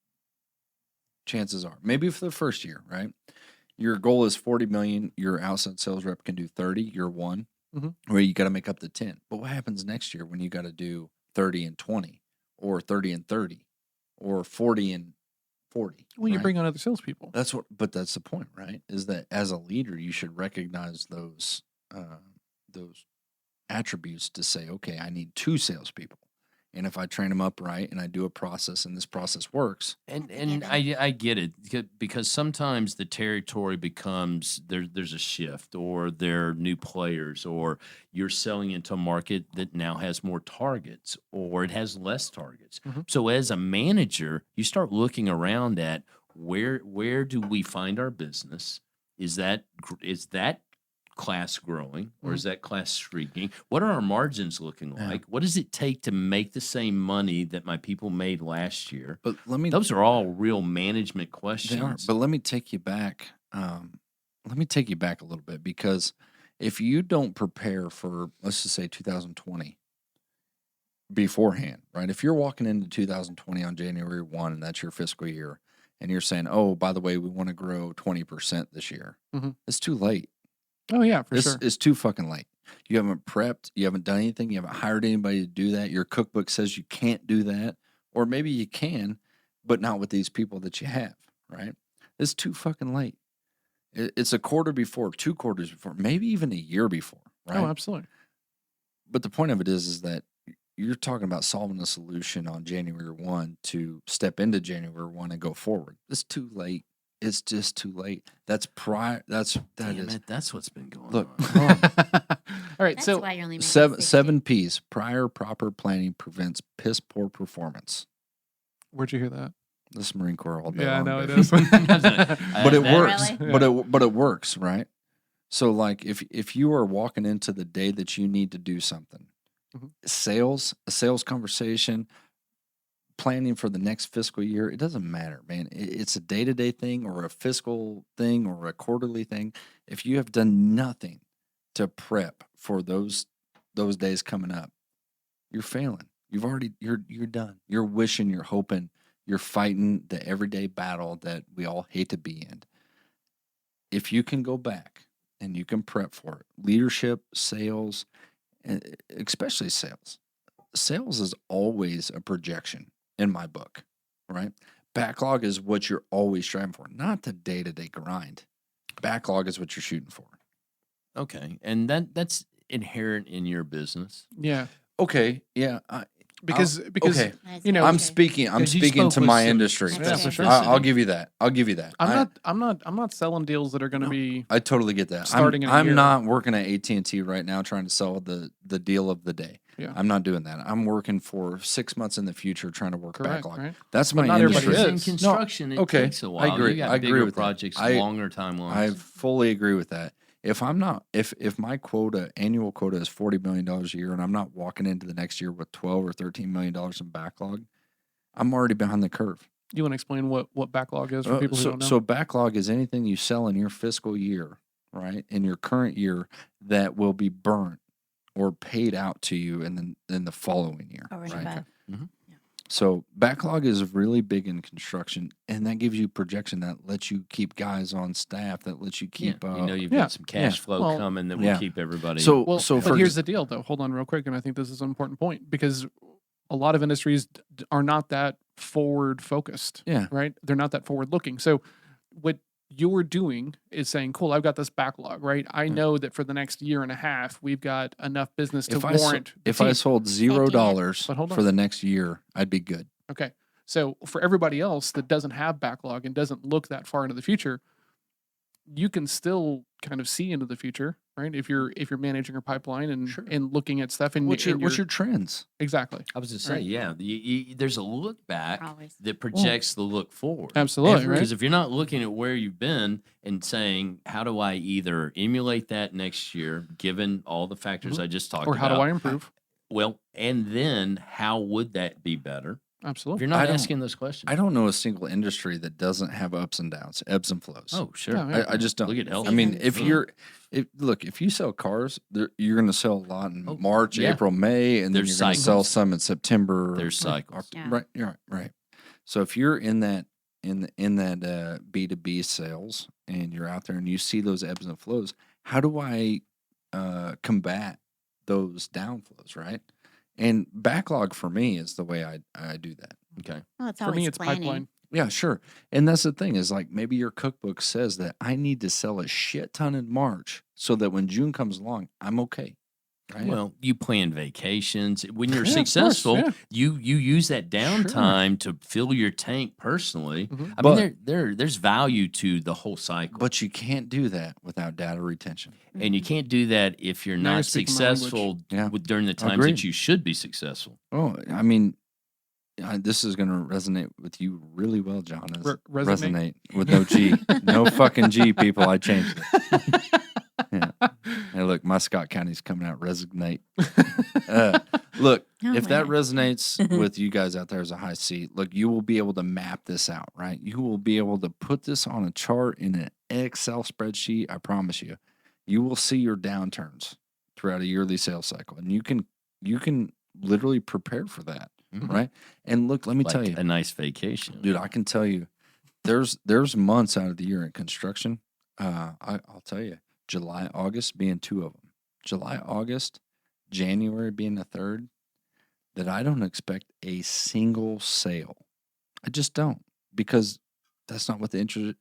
Chances are. Maybe for the first year, right? Your goal is 40 million. Your outside sales rep can do 30. You're one. Mhm. Where you got to make up the 10. But what happens next year when you got to do 30 and 20 or 30 and 30 or 40 and 40? Well, you right? bring on other salespeople. But that's the point, right? Is that as a leader, you should recognize those attributes to say, okay, I need 2 salespeople. And if I train them up right and I do a process and this process works, And given. I get it because sometimes the territory becomes there's a shift or they're new players or you're selling into a market that now has more targets or it has less targets. Mhm. So as a manager, you start looking around at where do we find our business? Is that class growing or is that class shrinking? What are our margins looking Yeah. like? What does it take to make the same money that my people made last year? but let me Those are all real management questions. They are, but let me take you back. Let me take you back a little bit because if you don't prepare for, let's just say 2020 beforehand, right? If you're walking into 2020 on January 1 and that's your fiscal year, and you're saying, "Oh, by the way, we want to grow 20% this year," Mhm. it's too late. Oh yeah, for It's sure. it's too fucking late. You haven't prepped. You haven't done anything. You haven't hired anybody to do that. Your cookbook says you can't do that, or maybe you can, but not with these people that you have. Right? It's too fucking late. It's a quarter before, 2 quarters before, maybe even a year before. Right? Oh, absolutely. But the point of it is that you're talking about solving a solution on January 1 to step into January 1 and go forward. It's too late. It's just too late. That's prior. That Damn is. it, that's what's been going Look, on. hold on. All right, That's so why you're only making 60. 7 P's. Prior proper planning prevents piss poor performance. where'd you hear that? This Marine Corps all day Yeah, I long, know it baby. is. But it That- works. Really? But it works, right? So like if you are walking into the day that you need to do something, Mhm. a sales conversation, planning for the next fiscal year, it doesn't matter, man. It's a day-to-day thing or a fiscal thing or a quarterly thing. If you have done nothing to prep for those days coming up, you're failing. You're done. You're wishing, you're hoping, you're fighting the everyday battle that we all hate to be in. If you can go back and you can prep for it, leadership, sales, and especially sales. Sales is always a projection in my book, right? Backlog is what you're always striving for, not the day-to-day grind. Backlog is what you're shooting for. Okay, and that's inherent in your business. Yeah. Okay, yeah. Because okay. That's you know, very I'm true. speaking Because you to spoke with my some industry. Yeah, for sure. I'll give you that. I'm not selling deals that are going to No, be I totally get that. starting in a I'm year. not working at AT&T right now trying to sell the deal of the day. Yeah. I'm not doing that. I'm working for 6 months in the future trying to work correct, backlog. right? That's But my not everybody industry. is. In construction, it okay, takes a while. I agree. You got I agree bigger with that. projects, I- longer timelines. I fully agree with that. If I'm not, if my annual quota is $40 million a year, and I'm not walking into the next year with $12 or $13 million in backlog, I'm already behind the curve. You want to explain what backlog is for people who don't know? So backlog is anything you sell in your fiscal year, right? In your current year that will be burnt or paid out to you in the following year, Or and right? above. So backlog is really big in construction, and that gives you projection that lets you keep guys on staff, that lets you keep. you know you've Yeah. got some cash flow Well, coming that will yeah. keep everybody. So Well, so but for here's the deal, though. Hold on, real quick, and I think this is an important point because a lot of industries are not that forward focused. Yeah. Right. They're not that forward looking. So what you're doing is saying, "Cool, I've got this backlog. Right. I know that for the next year and a half, we've got enough business to warrant." if I sold $0 But hold on. for the next year, I'd be good. Okay. So for everybody else that doesn't have backlog and doesn't look that far into the future, you can still kind of see into the future, right? If you're managing your pipeline and Sure. and looking at stuff and What's your trends? exactly. I was just saying, Right. yeah, there's a look back Always. that projects the look forward. Absolutely, right? Because if you're not looking at where you've been and saying, how do I either emulate that next year, given all the factors I just talked Or about? how do I improve? Well, and then how would that be better? If Absolutely. you're I not don't- asking those questions. I don't know a single industry that doesn't have ups and downs, ebbs and flows. Oh, sure. Yeah, yeah. I just don't. Look at health. I mean, Seasons. if you sell cars, you're going to sell a lot in Oh, March, yeah. April, May, and then There's you're going to sell cycles. some in September. There's cycles. Yeah. Right, you're right. So if you're in that B2B sales and you're out there and you see those ebbs and flows, how do I combat those downflows, right? And backlog for me is the way I do that. Okay. Well, it's For always me, it's planning. pipeline. Yeah, sure. And that's the thing is like maybe your cookbook says that I need to sell a shit ton in March so that when June comes along, I'm okay. Right? Well, you plan vacations. When you're Yeah, of course, successful, yeah. you use that downtime to fill your tank personally. Mhm. I mean, there's value to the whole cycle. but you can't do that without data retention. And you can't do that if you're Now you're not speaking my language. successful Yeah. during the times Agreed. that you should be successful. Oh, I mean, this is going to resonate with you really well, John. is Resonate? with no G. No fucking G, people. I changed it. Yeah. Hey, look, my Scott County's coming out. Resonate. Look, Oh if my that God. resonates with you guys out there as a high C, look, you will be able to map this out, right? You will be able to put this on a chart in an Excel spreadsheet. I promise you, you will see your downturns throughout a yearly sales cycle, and you can literally prepare for that, Mhm. right? And look, let me Like tell you, a nice vacation. dude, I can tell you, there's months out of the year in construction. I'll tell you, July, August being two of them. July, August, January being the third. That I don't expect a single sale. I just don't, because that's not what the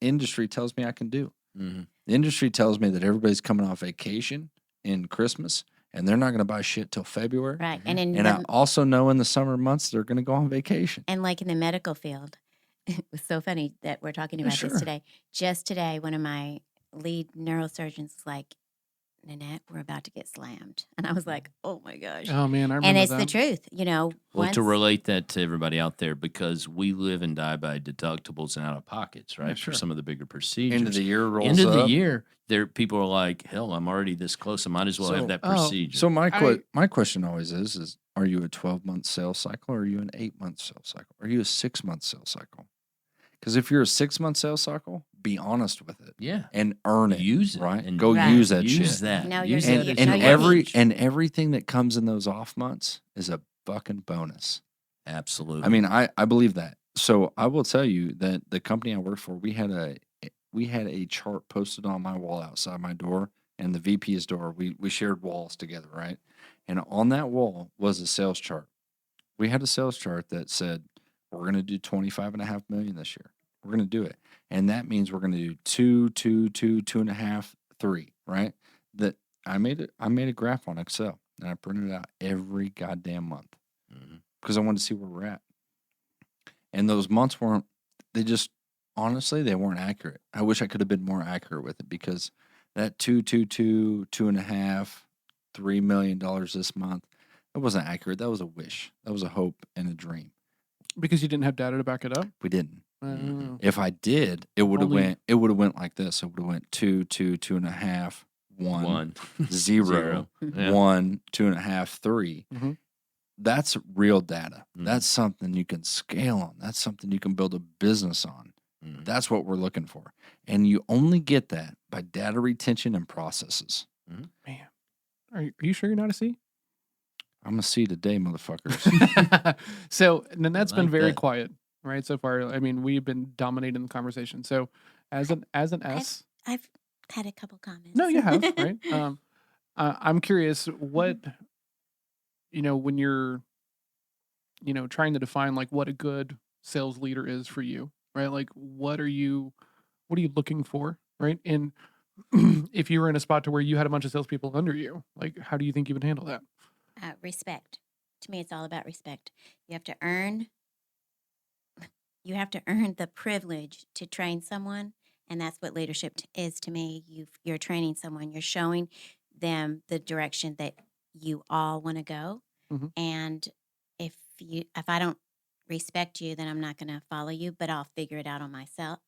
industry tells me I can do. Mhm. The industry tells me that everybody's coming off vacation in Christmas and they're not going to buy shit till February. Right. And in And I also know in the summer months they're going to go on vacation. and like in the medical field, it was so funny that we're talking about Sure. this today. Just today, one of my lead neurosurgeons was like, Nanette, we're about to get slammed. And I was like, oh my gosh. Oh man, I remember And it's that. the truth, you know. Well, to once- relate that to everybody out there, because we live and die by deductibles and out of pockets, right? sure. For some of the bigger procedures. End of the year rolls End of the up. year, there people are like, hell, I'm already this close. I might as well So- have that Oh, procedure. So my question always is Are you a 12-month sales cycle or are you an 8-month sales cycle? Are you a 6-month sales cycle? Because if you're a 6-month sales cycle, be honest with it. Yeah. And earn it. Use it. Right? And Go Right. use that use shit. that. Know Use your- that you- as know your your leverage. niche. and everything that comes in those off months is a fucking bonus. Absolutely. I mean, I believe that. So I will tell you that the company I work for, we had a chart posted on my wall outside my door and the VP's door. We shared walls together, right? And on that wall was a sales chart. We had a sales chart that said we're going to do 25.5 million this year. We're going to do it, and that means we're going to do 2.5, 3, right? That I made a graph on Excel and I printed it out every goddamn month Mhm. because I wanted to see where we're at. And those months weren't, they just, honestly, they weren't accurate. I wish I could have been more accurate with it because that 2.5, $3 million this month, that wasn't accurate. That was a wish. That was a hope and a dream. Because you didn't have data to back it up. We didn't. Mhm. If I did, it would have Only- went like this. It would have went 2.5, 1, 0, Zero. Yeah. 1, 2.5, 3. Mhm. That's real data. Mhm. That's something you can scale on. That's something you can build a business on. Mhm. That's what we're looking for. And you only get that by data retention and processes. Man, are you sure you're not a C? I'm a C today, motherfuckers. So Nanette's been like very that. quiet, right? So far, I mean, we've been dominating the conversation. So as an S, I've had a couple comments. no, you have, right? I'm curious what when you're trying to define like what a good sales leader is for you, right? Like what are you looking for, right? And if you were in a spot to where you had a bunch of salespeople under you, like how do you think you would handle that? Respect. To me, it's all about respect. You have to earn. You have to earn the privilege to train someone, and that's what leadership is to me. You're training someone. You're showing them the direction that you all want to go. Mhm. And if I don't respect you, then I'm not going to follow you. But I'll figure it out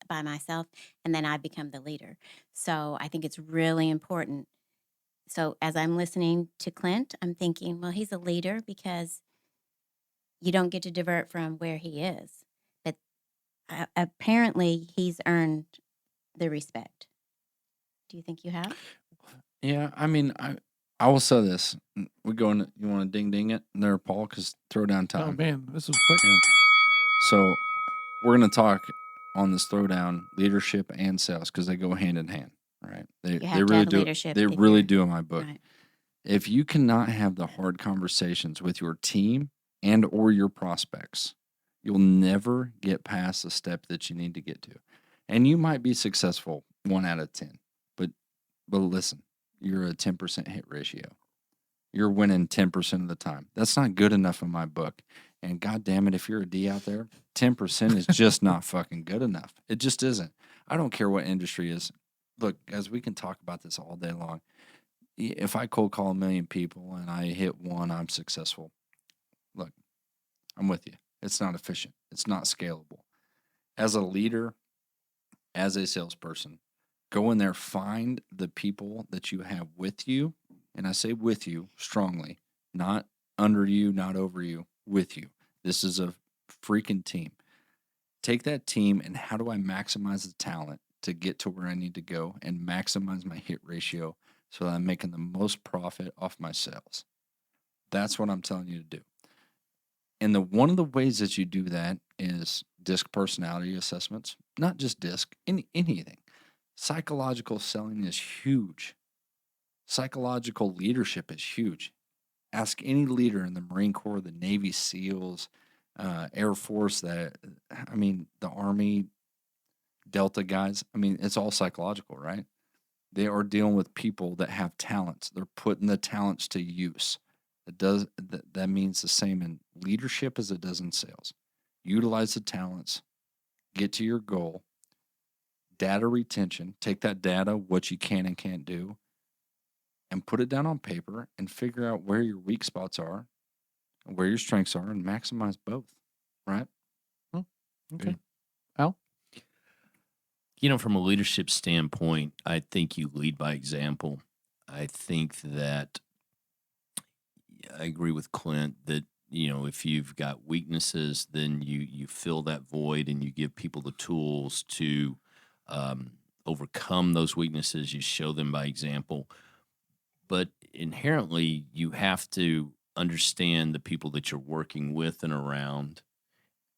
by myself, and then I become the leader. So I think it's really important. So as I'm listening to Clint, I'm thinking, well, he's a leader because you don't get to divert from where he is. But apparently, he's earned the respect. Do you think you have? Yeah, I mean, I will say this. We going. You want to ding ding it there, Paul? Because throwdown time. Oh man, this is quick. Yeah. So we're going to talk on this throwdown leadership and sales because they go hand in hand, right? They You have they to really have do. leadership They if really you're- do in my book. Right. If you cannot have the hard conversations with your team and or your prospects, you'll never get past the step that you need to get to. And you might be successful 1 out of 10, but listen, you're a 10% hit ratio. You're winning 10% of the time. That's not good enough in my book. And God damn it, if you're a D out there, 10% is just not fucking good enough. It just isn't. I don't care what industry is. Look, guys, we can talk about this all day long. If I cold call 1 million people and I hit 1, I'm successful. Look, I'm with you. It's not efficient. It's not scalable. As a leader, as a salesperson, go in there, find the people that you have with you. And I say with you strongly, not under you, not over you, with you. This is a freaking team. Take that team and how do I maximize the talent to get to where I need to go and maximize my hit ratio so that I'm making the most profit off my sales. That's what I'm telling you to do. And one of the ways that you do that is DISC personality assessments, not just DISC, anything. Psychological selling is huge. Psychological leadership is huge. Ask any leader in the Marine Corps, the Navy SEALs, Air Force, the Army, Delta guys. I mean, it's all psychological, right? They are dealing with people that have talents. They're putting the talents to use. That means the same in leadership as it does in sales. Utilize the talents, get to your goal. Data retention, take that data, what you can and can't do, and put it down on paper and figure out where your weak spots are and where your strengths are and maximize both, right? Okay. Al? From a leadership standpoint, I think you lead by example. I think that I agree with Clint that if you've got weaknesses, then you fill that void and you give people the tools to um, overcome those weaknesses. You show them by example, but inherently you have to understand the people that you're working with and around,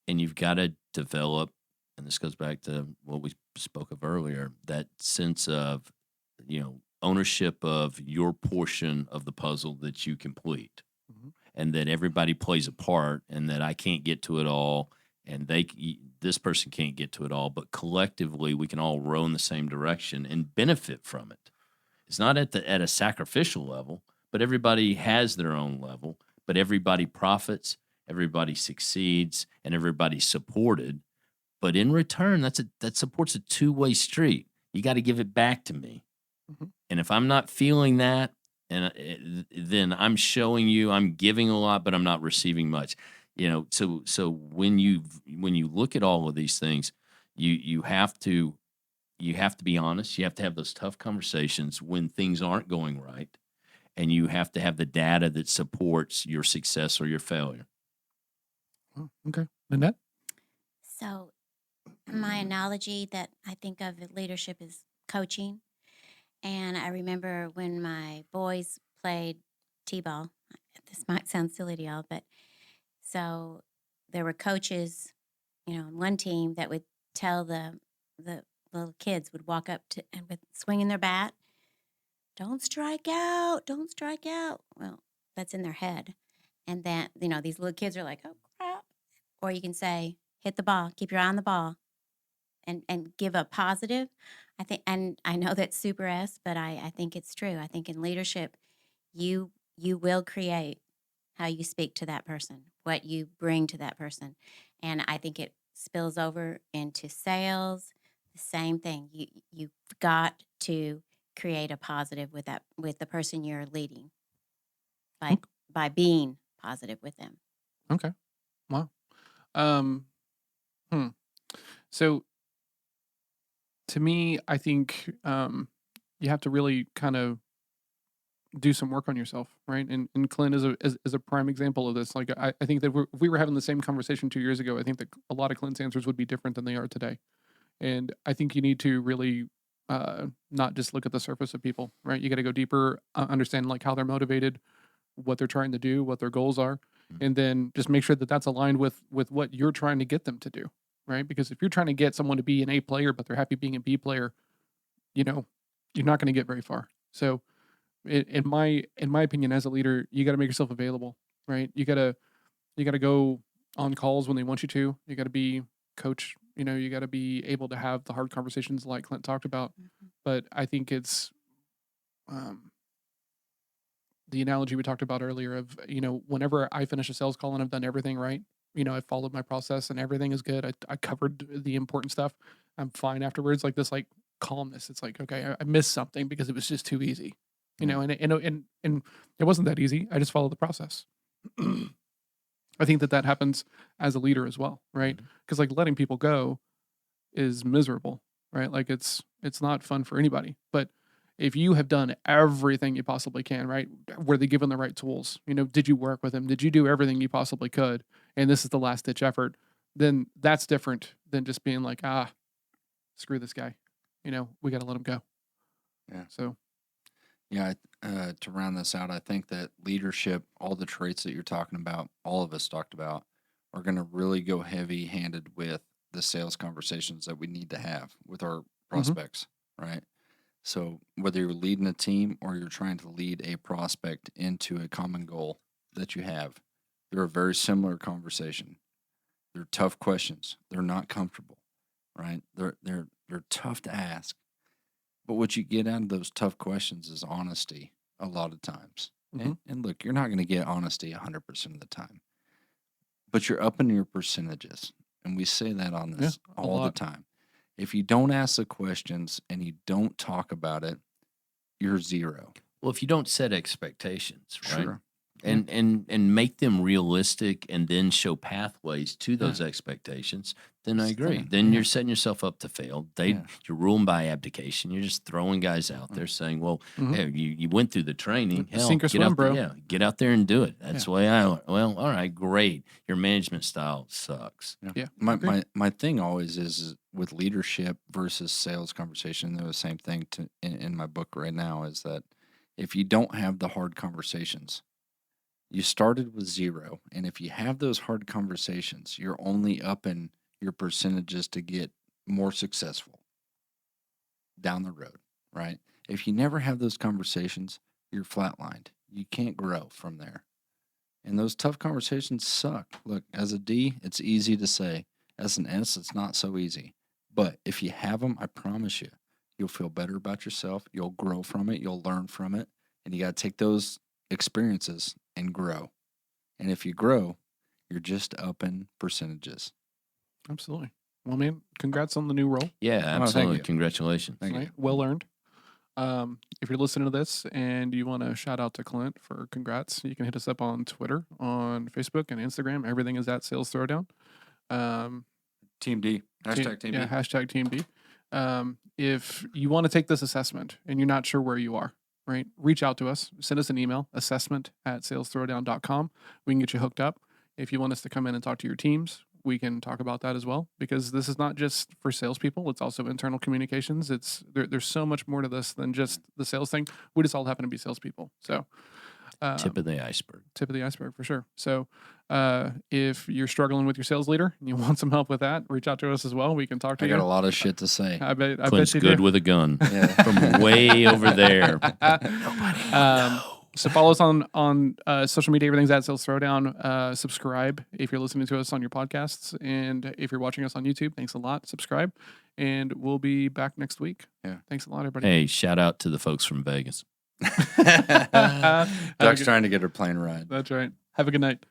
and you've got to develop. And this goes back to what we spoke of earlier, that sense of ownership of your portion of the puzzle that you complete, Mhm. and that everybody plays a part, and that I can't get to it all, and this person can't get to it all, but collectively we can all row in the same direction and benefit from it. It's not at a sacrificial level, but everybody has their own level, but everybody profits, everybody succeeds, and everybody's supported. But in return, that supports a two-way street. You got to give it back to me. Mhm. And if I'm not feeling that, then I'm showing you I'm giving a lot, but I'm not receiving much. So when you look at all of these things, you have to be honest. You have to have those tough conversations when things aren't going right, and you have to have the data that supports your success or your failure. Oh, okay. Nanette? So, my analogy that I think of with leadership is coaching. And I remember when my boys played t-ball. This might sound silly to y'all, but so there were coaches, on one team that would tell the little kids would walk up to and with swinging their bat, don't strike out, don't strike out. Well, that's in their head. And then, these little kids are like, oh crap. Or you can say, hit the ball, keep your eye on the ball and give a positive. I think, and I know that's super S, but I think it's true. I think in leadership, you will create how you speak to that person, what you bring to that person. And I think it spills over into sales, the same thing. You've got to create a positive with the person you're leading by Ok- by being positive with them. Okay. Wow. Um, hmm. So to me, I think you have to really kind of do some work on yourself, right? And Clint is a prime example of this. Like I think that if we were having the same conversation 2 years ago, I think that a lot of Clint's answers would be different than they are today. And I think you need to really not just look at the surface of people, right? You got to go deeper, understand like how they're motivated, what they're trying to do, what their goals are, Mm. and then just make sure that that's aligned with what you're trying to get them to do, right? Because if you're trying to get someone to be an A player but they're happy being a B player, you know, you're not going to get very far. So, in my opinion, as a leader, you got to make yourself available, right? You got to go on calls when they want you to. You got to be coach. You got to be able to have the hard conversations like Clint talked about. Mhm. But I think it's um, the analogy we talked about earlier of whenever I finish a sales call and I've done everything right, I followed my process and everything is good. I covered the important stuff. I'm fine afterwards. Like this, like calmness. It's like okay, I missed something because it was just too easy, Yeah. and it wasn't that easy. I just followed the process. I think that happens as a leader as well, right? Mhm. Because like letting people go is miserable, right? Like it's not fun for anybody. But if you have done everything you possibly can, right? Were they given the right tools? Did you work with them? Did you do everything you possibly could? And this is the last ditch effort. Then that's different than just being like, screw this guy. We got to let him go. Yeah. So, Yeah. To round this out, I think that leadership, all the traits that you're talking about, all of us talked about, are going to really go heavy handed with the sales conversations that we need to have with our mhm, prospects, right? So whether you're leading a team or you're trying to lead a prospect into a common goal that you have, they're a very similar conversation. They're tough questions. They're not comfortable, right? They're tough to ask. But what you get out of those tough questions is honesty a lot of times. mhm, And look, you're not going to get honesty 100% of the time, but you're upping your percentages. And we say that on yeah, this a all the lot. time. If you don't ask the questions and you don't talk about it, you're zero. Well, if you don't set expectations, right? Sure. Yeah. And make them realistic, and then show pathways to Yeah. those expectations, then I It's agree. thinner. Then Yeah. you're setting yourself up to fail. Yeah. You're ruling by abdication. You're just throwing guys out there saying, "Well, Mhm. hey, you went through the training. Hell, Sink or get swim, out there, bro. get out there and do it." That's Yeah. the way I. Well, all right, great. Your management style sucks. Yeah, My agreed. my thing always is with leadership versus sales conversation. They're the same thing in my book right now. Is that if you don't have the hard conversations, you started with 0, and if you have those hard conversations, you're only upping your percentages to get more successful down the road, right? If you never have those conversations, you're flatlined. You can't grow from there. And those tough conversations suck. Look, as a D, it's easy to say. As an S, it's not so easy. But if you have them, I promise you, you'll feel better about yourself. You'll grow from it. You'll learn from it. And you got to take those experiences and grow. And if you grow, you're just upping percentages. Absolutely. Well, man, congrats on the new role. Yeah, thank absolutely. you. Congratulations. Thank you. Right? Well earned. If you're listening to this and you want to shout out to Clint for congrats, you can hit us up on Twitter, on Facebook, and Instagram. Everything is at Sales Throwdown. Team D. Hashtag Team Yeah, D. hashtag Team D. If you want to take this assessment and you're not sure where you are, right, reach out to us. Send us an email, assessment@salesthrowdown.com. We can get you hooked up. If you want us to come in and talk to your teams, we can talk about that as well, because this is not just for salespeople. It's also internal communications. There's so much more to this than just the sales thing. We just all happen to be salespeople. So Tip of the iceberg. tip of the iceberg for sure. So if you're struggling with your sales leader and you want some help with that, reach out to us as well. We can talk to I you. got a lot of shit to say. I bet Clint's you good do. with a gun Yeah. from way over there. So follow us on social media. Everything's at Sales Throwdown. Subscribe if you're listening to us on your podcasts, and if you're watching us on YouTube, thanks a lot. Subscribe, and we'll be back next week. Yeah. Thanks a lot, everybody. Hey, shout out to the folks from Vegas. Duck's trying to get her plane ride. That's right. Have a good night.